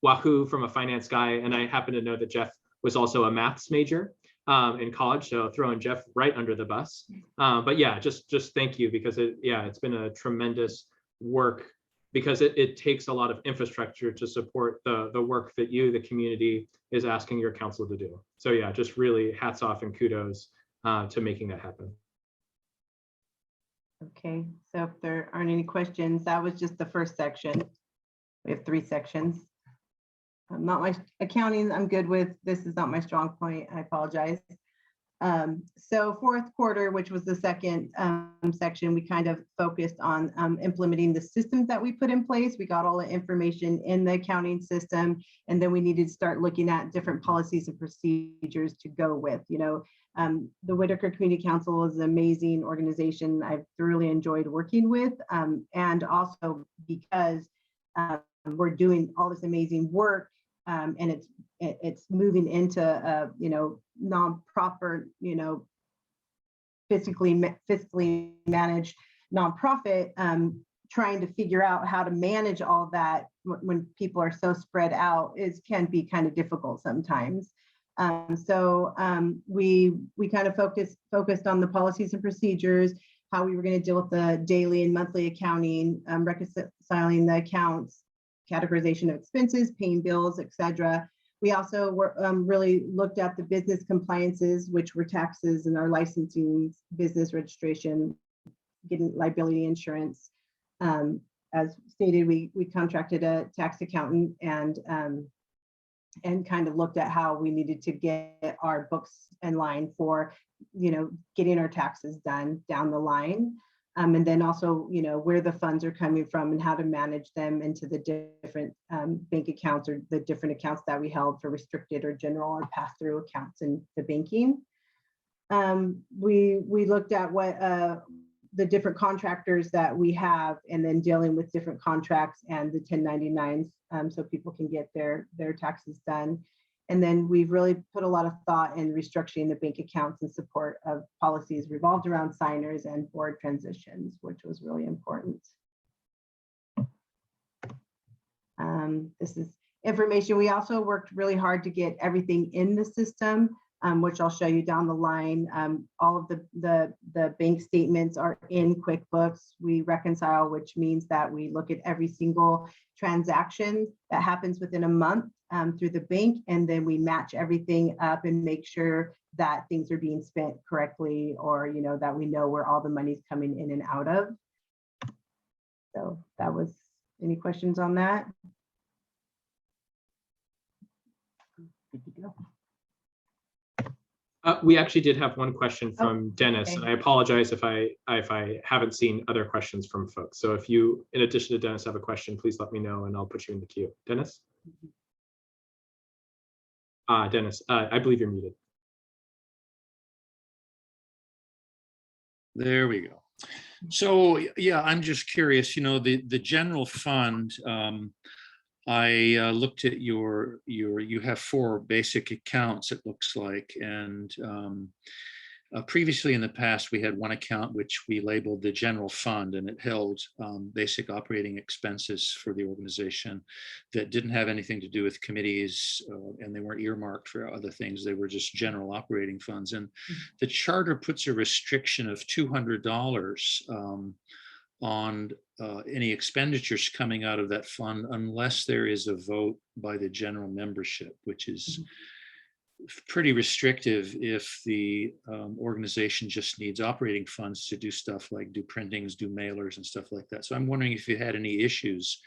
Wahoo from a finance guy, and I happen to know that Jeff was also a maths major in college, so throwing Jeff right under the bus. But yeah, just thank you, because it's been a tremendous work, because it takes a lot of infrastructure to support the work that you, the community, is asking your council to do. So yeah, just really hats off and kudos to making that happen. Okay, so if there aren't any questions, that was just the first section. We have 3 sections. Not my accounting, I'm good with. This is not my strong point. I apologize. So fourth quarter, which was the second section, we kind of focused on implementing the systems that we put in place. We got all the information in the accounting system, and then we needed to start looking at different policies and procedures to go with. You know, the Whitaker Community Council is an amazing organization I've thoroughly enjoyed working with, and also because we're doing all this amazing work, and it's moving into you know, non-proper, you know, fiscally managed nonprofit, trying to figure out how to manage all that when people are so spread out can be kind of difficult sometimes. So we kind of focused on the policies and procedures, how we were going to deal with the daily and monthly accounting, reconciling the accounts, categorization of expenses, paying bills, etc. We also were really looked at the business compliances, which were taxes and our licensing, business registration, getting liability insurance. As stated, we contracted a tax accountant and kind of looked at how we needed to get our books in line for, you know, getting our taxes done down the line. And then also, you know, where the funds are coming from and how to manage them into the different bank accounts, or the different accounts that we held for restricted or general or pass-through accounts in the banking. We looked at what the different contractors that we have, and then dealing with different contracts and the 1099s, so people can get their taxes done. And then we've really put a lot of thought in restructuring the bank accounts in support of policies revolved around signers and board transitions, which was really important. This is information. We also worked really hard to get everything in the system, which I'll show you down the line. All of the bank statements are in QuickBooks. We reconcile, which means that we look at every single transaction that happens within a month through the bank, and then we match everything up and make sure that things are being spent correctly, or, you know, that we know where all the money's coming in and out of. So that was, any questions on that? Good to go. We actually did have one question from Dennis, okay. and I apologize if I haven't seen other questions from folks. So if you, in addition to Dennis, have a question, please let me know and I'll put you in the queue. Dennis? Dennis, I believe you're muted. There we go. So yeah, I'm just curious, you know, the general fund, I looked at you have 4 basic accounts, it looks like, and previously in the past we had one account which we labeled the general fund, and it held basic operating expenses for the organization that didn't have anything to do with committees, and they weren't earmarked for other things. They were just general operating funds, and the charter puts a restriction of $200 on any expenditures coming out of that fund unless there is a vote by the general membership, which is pretty restrictive if the organization just needs operating funds to do stuff like do printings, do mailers and stuff like that. So I'm wondering if you had any issues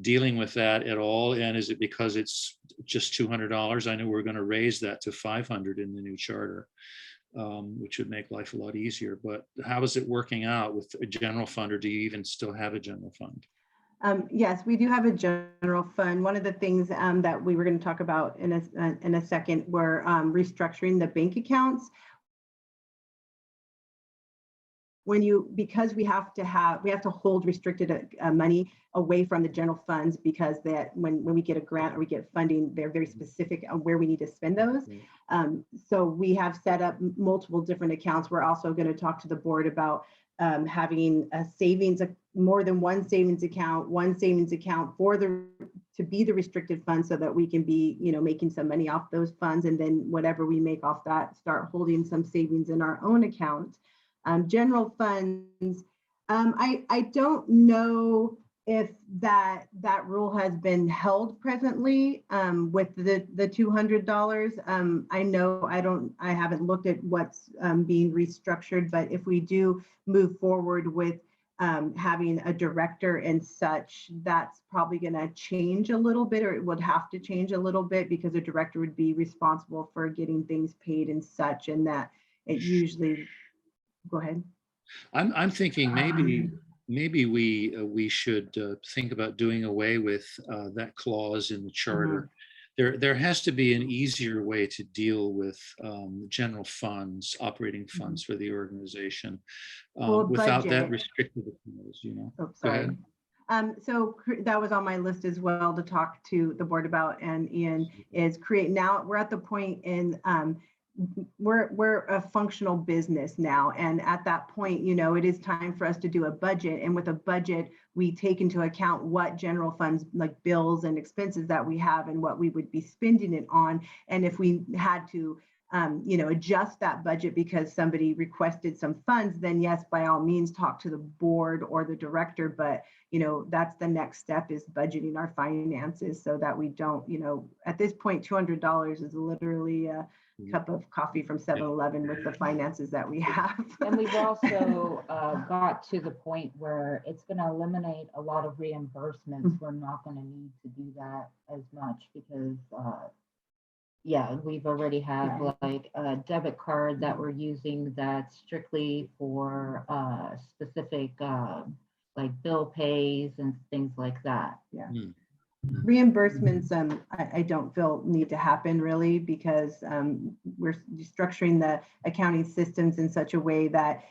dealing with that at all, and is it because it's just $200? I know we're going to raise that to $500 in the new charter, which would make life a lot easier. But how is it working out with a general fund, or do you even still have a general fund? Yes, we do have a general fund. One of the things that we were going to talk about in a second were restructuring the bank accounts. because we have to hold restricted money away from the general funds, because that when we get a grant or we get funding, they're very specific on where we need to spend those. So we have set up multiple different accounts. We're also going to talk to the board about having a savings, more than one savings account for to be the restricted fund, so that we can be, making some money off those funds, and then whatever we make off that, start holding some savings in our own account. General funds, I don't know if that rule has been held presently with the $200. I know I haven't looked at what's being restructured, but if we do move forward with having a director and such, that's probably going to change a little bit, or it would have to change a little bit, because a director would be responsible for getting things paid and such, and that it usually, go ahead. I'm thinking maybe we should think about doing away with that clause in the charter. There has to be an easier way to deal with general funds, operating funds for the organization, without that restrictive clause, Oh, sorry. So that was on my list as well to talk to the board about, and Ian, is create. Now we're at the point in we're a functional business now, and at that point, it is time for us to do a budget, and with a budget we take into account what general funds, like bills and expenses that we have, and what we would be spending it on. And if we had to adjust that budget because somebody requested some funds, then yes, by all means, talk to the board or the director. But, that's the next step, is budgeting our finances, so that we don't, at this point, $200 is literally a cup of coffee from 7-Eleven with the finances that we have. And we've also got to the point where it's going to eliminate a lot of reimbursements. We're not going to need to do that as much, because we've already had like a debit card that we're using that's strictly for specific like bill pays and things like that. Reimbursements, I don't feel need to happen really, because we're structuring the accounting systems in such a way that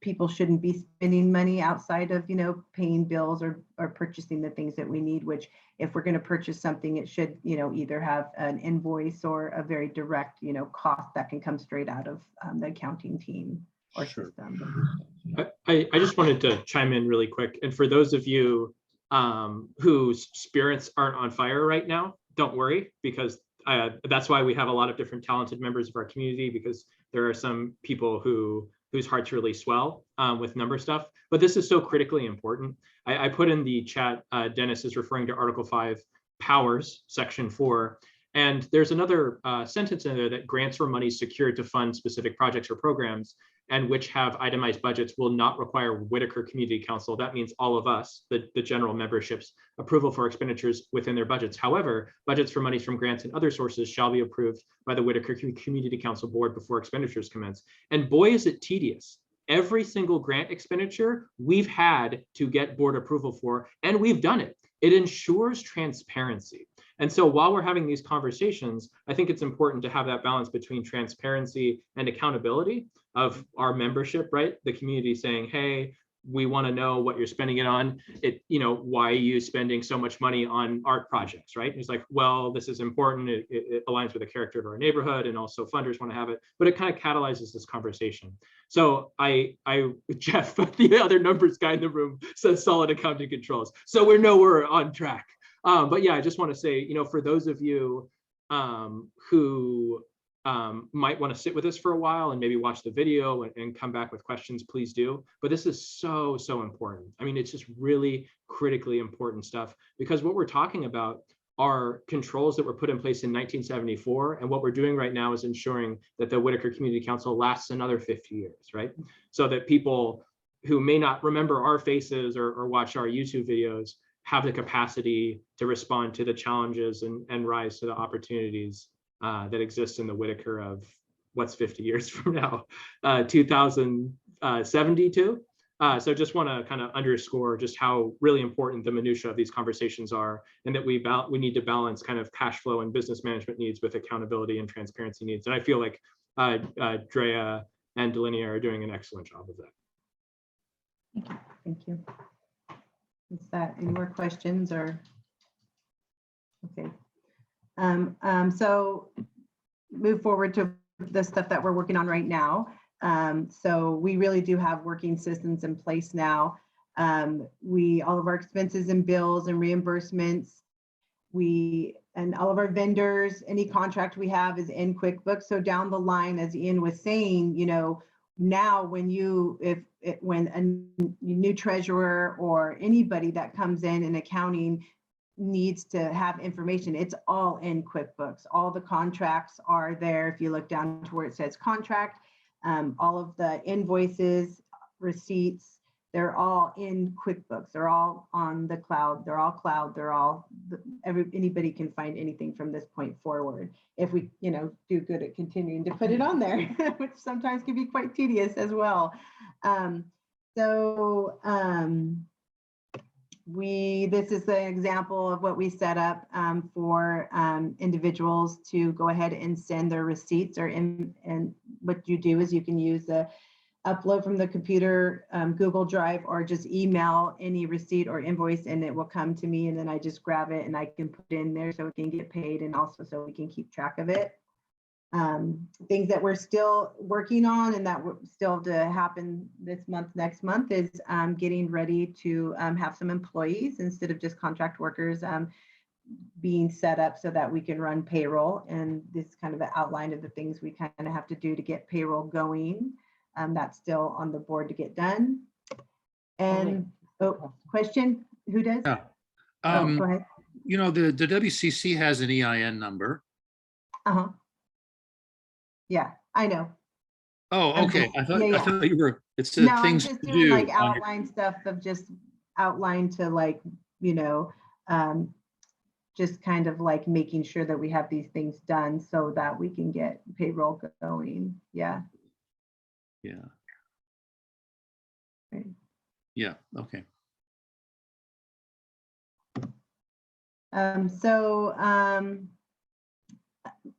people shouldn't be spending money outside of, paying bills or purchasing the things that we need, which if we're going to purchase something, it should, either have an invoice or a very direct, cost that can come straight out of the accounting team or system. I just wanted to chime in really quick. And for those of you whose spirits aren't on fire right now, don't worry, because that's why we have a lot of different talented members of our community, because there are some people whose hearts really swell with number stuff. But this is so critically important. I put in the chat, Dennis is referring to Article 5 powers, Section 4. And there's another sentence in there that grants or money secured to fund specific projects or programs, and which have itemized budgets, will not require Whitaker Community Council. That means all of us, the general memberships, approval for expenditures within their budgets. However, budgets for monies from grants and other sources shall be approved by the Whitaker Community Council board before expenditures commence. And boy, is it tedious. Every single grant expenditure we've had to get board approval for, and we've done it. It ensures transparency. And so while we're having these conversations, I think it's important to have that balance between transparency and accountability of our membership, right? The community saying, hey, we want to know what you're spending it on. Why are you spending so much money on art projects, right? It's like, well, this is important. It aligns with the character of our neighborhood, and also funders want to have it, but it kind of catalyzes this conversation. So Jeff, the other numbers guy in the room, says solid accounting controls. So we know we're on track. But yeah, I just want to say, for those of you who might want to sit with us for a while and maybe watch the video and come back with questions, please do. But this is so important. I mean, it's just really critically important stuff, because what we're talking about are controls that were put in place in 1974. And what we're doing right now is ensuring that the Whitaker Community Council lasts another 50 years, right? So that people who may not remember our faces or watch our YouTube videos have the capacity to respond to the challenges and rise to the opportunities that exist in the Whitaker of what's 50 years from now, 2072. So just want to kind of underscore just how really important the minutia of these conversations are, and that we need to balance kind of cash flow and business management needs with accountability and transparency needs. And I feel like Drea and Delinea are doing an excellent job of that. Thank you. Is that any more questions or? Okay. So move forward to the stuff that we're working on right now. So we really do have working systems in place now. All of our expenses and bills and reimbursements, and all of our vendors, any contract we have is in QuickBooks. So down the line, as Ian was saying, now when when a new treasurer or anybody that comes in accounting needs to have information, it's all in QuickBooks. All the contracts are there. If you look down to where it says contract, all of the invoices, receipts, they're all in QuickBooks. They're all on the cloud. They're all cloud. Anybody can find anything from this point forward. If we, do good at continuing to put it on there, which sometimes can be quite tedious as well. This is the example of what we set up for individuals to go ahead and send their receipts, and what you do is you can use the upload from the computer, Google Drive, or just email any receipt or invoice, and it will come to me, and then I just grab it and I can put it in there so it can get paid, and also so we can keep track of it. Things that we're still working on and that still to happen this month, next month, is getting ready to have some employees instead of just contract workers being set up so that we can run payroll. And this is kind of an outline of the things we kind of have to do to get payroll going. That's still on the board to get done. And question, who does? Yeah. Go ahead. The WCC has an EIN number. Uh-huh. Yeah, I know. Oh, okay. I thought you were, it said No, I'm things just to doing do. like outline stuff of just outline to like, just kind of like making sure that we have these things done so that we can get payroll going. Yeah. Yeah. Right. Yeah. Okay.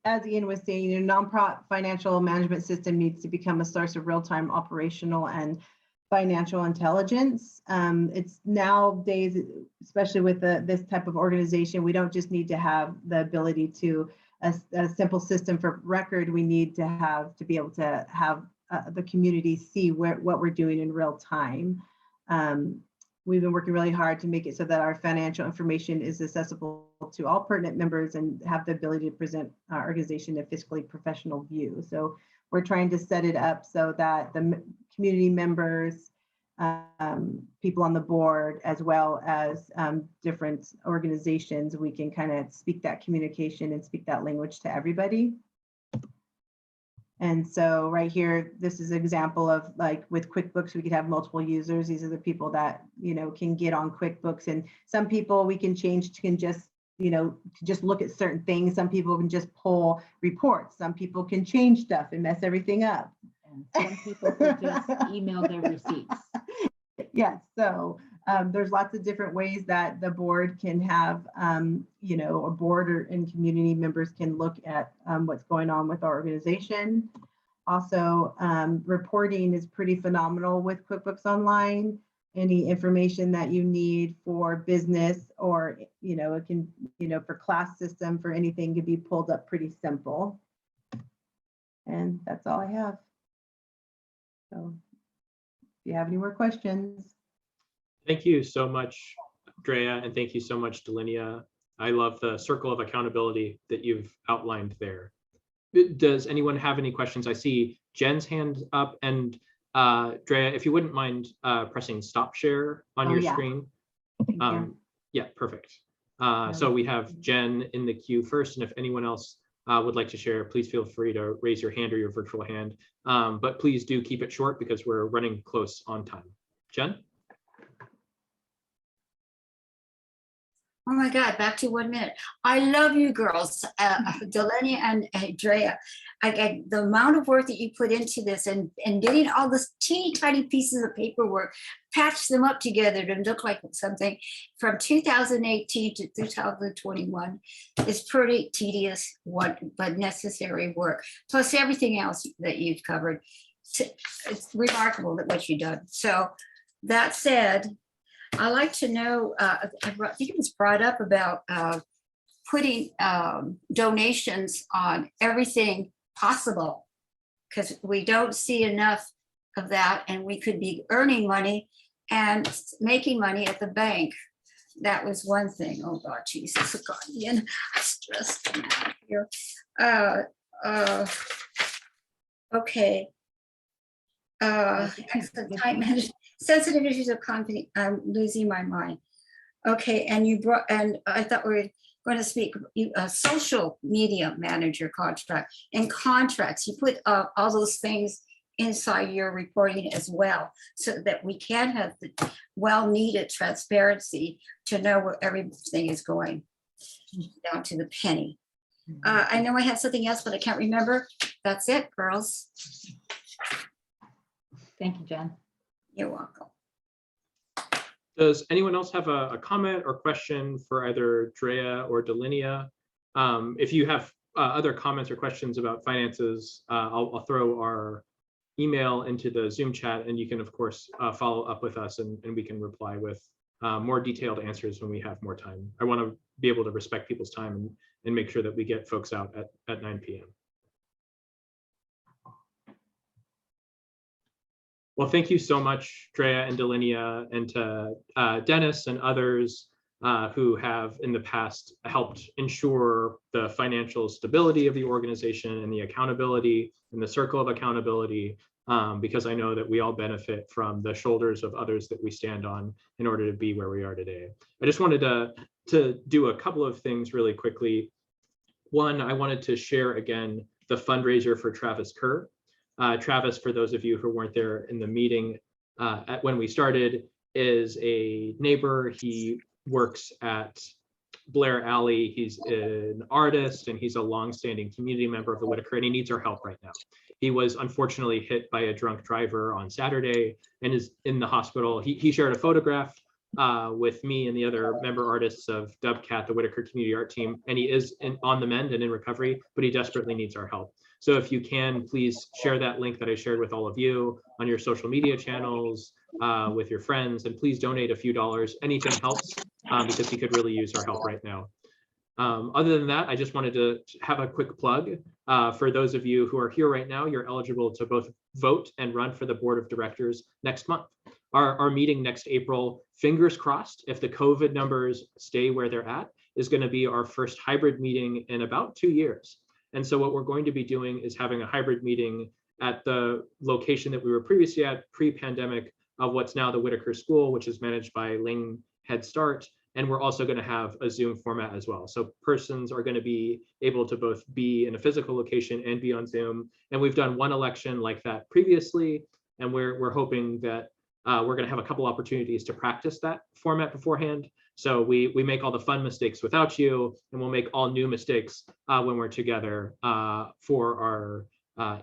As Ian was saying, a nonprofit financial management system needs to become a source of real-time operational and financial intelligence. It's nowadays, especially with this type of organization, we don't just need to have the ability to a simple system for record. We need to be able to have the community see what we're doing in real time. We've been working really hard to make it so that our financial information is accessible to all pertinent members and have the ability to present our organization in a fiscally professional view. So we're trying to set it up so that the community members, people on the board, as well as different organizations, we can kind of speak that communication and speak that language to everybody. And so right here, this is an example of like with QuickBooks, we could have multiple users. These are the people that, can get on QuickBooks, and some people we can change can just, just look at certain things. Some people can just pull reports. Some people can change stuff and mess everything up. And some people could just email their receipts. Yes, so there's lots of different ways that the board can have, a board and community members can look at what's going on with our organization. Also, reporting is pretty phenomenal with QuickBooks Online. Any information that you need for business or, it can, for class system, for anything, can be pulled up pretty simple. And that's all I have. So if you have any more questions. Thank you so much, Drea, and thank you so much, Delinia. I love the circle of accountability that you've outlined there. Does anyone have any questions? I see Jen's hand up, and Drea, if you wouldn't mind pressing stop share on your screen. Yeah, perfect. So we have Jen in the queue first, and if anyone else would like to share, please feel free to raise your hand or your virtual hand. But please do keep it short because we're running close on time. Jen? Oh my God, back to 1 minute. I love you girls, Delaney and Drea. The amount of work that you put into this and getting all this teeny tiny pieces of paperwork, patch them up together to look like something from 2018 to 2021 is pretty tedious, but necessary work. Plus everything else that you've covered. It's remarkable that what you've done. So That said, I like to know, I think it was brought up about putting donations on everything possible, because we don't see enough of that, and we could be earning money and making money at the bank. That was one thing. Oh God, Jesus, God, Ian, I stressed him out here. Okay. Excellent time management. Sensitive issues of conflict. I'm losing my mind. Okay, and you brought, and I thought we were going to speak a social media manager contract and contracts. You put all those things inside your reporting as well, so that we can have the well-needed transparency to know where everything is going down to the penny. I know I had something else, but I can't remember. That's it, girls. Thank you, Jen. You're welcome. Does anyone else have a comment or question for either Drea or Delinia? If you have other comments or questions about finances, I'll throw our email into the Zoom chat, and you can, of course, follow up with us, and we can reply with more detailed answers when we have more time. I want to be able to respect people's time and make sure that we get folks out at 9 p.m. Well, thank you so much, Drea and Delinia, and to Dennis and others who have in the past helped ensure the financial stability of the organization and the accountability and the circle of accountability, because I know that we all benefit from the shoulders of others that we stand on in order to be where we are today. I just wanted to do a couple of things really quickly. One, I wanted to share again the fundraiser for Travis Kerr. Travis, for those of you who weren't there in the meeting when we started, is a neighbor. He works at Blair Alley. He's an artist, and he's a longstanding community member of the Whitaker, and he needs our help right now. He was unfortunately hit by a drunk driver on Saturday and is in the hospital. He shared a photograph with me and the other member artists of Dubcat, the Whitaker Community Art Team, and he is on the mend and in recovery, but he desperately needs our help. So if you can, please share that link that I shared with all of you on your social media channels, with your friends, and please donate a few dollars. Anything helps, because he could really use our help right now. Other than that, I just wanted to have a quick plug. For those of you who are here right now, you're eligible to both vote and run for the board of directors next month. Our meeting next April, fingers crossed, if the COVID numbers stay where they're at, is going to be our first hybrid meeting in about 2 years. And so what we're going to be doing is having a hybrid meeting at the location that we were previously at pre-pandemic of what's now the Whitaker School, which is managed by Ling Head Start. And we're also going to have a Zoom format as well. So persons are going to be able to both be in a physical location and be on Zoom. And we've done one election like that previously. And we're hoping that we're going to have a couple opportunities to practice that format beforehand. So we make all the fun mistakes without you, and we'll make all new mistakes when we're together for our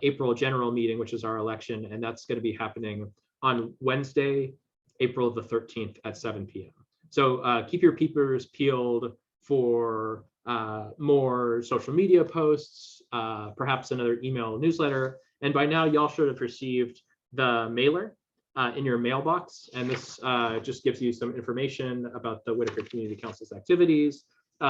April general meeting, which is our election. And that's going to be happening on Wednesday, April the 13th at 7 p.m. So keep your peepers peeled for more social media posts, perhaps another email newsletter. And by now, y'all should have received the mailer in your mailbox. And this just gives you some information about the Whitaker Community Council's activities.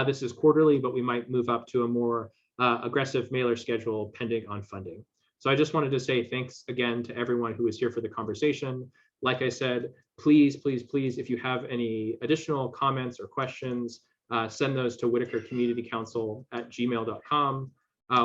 This is quarterly, but we might move up to a more aggressive mailer schedule pending on funding. So I just wanted to say thanks again to everyone who was here for the conversation. Like I said, please, please, please, if you have any additional comments or questions, send those to whitakercommunitycouncil@gmail.com,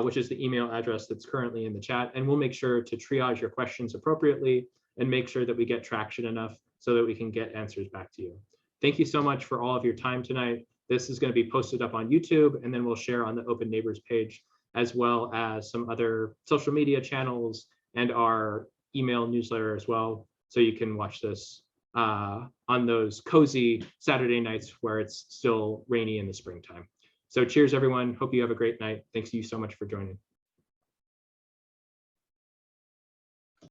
which is the email address that's currently in the chat. And we'll make sure to triage your questions appropriately and make sure that we get traction enough so that we can get answers back to you. Thank you so much for all of your time tonight. This is going to be posted up on YouTube, and then we'll share on the Open Neighbors page, as well as some other social media channels and our email newsletter as well. So you can watch this on those cozy Saturday nights where it's still rainy in the springtime. So cheers, everyone. Hope you have a great night. Thanks you so much for joining.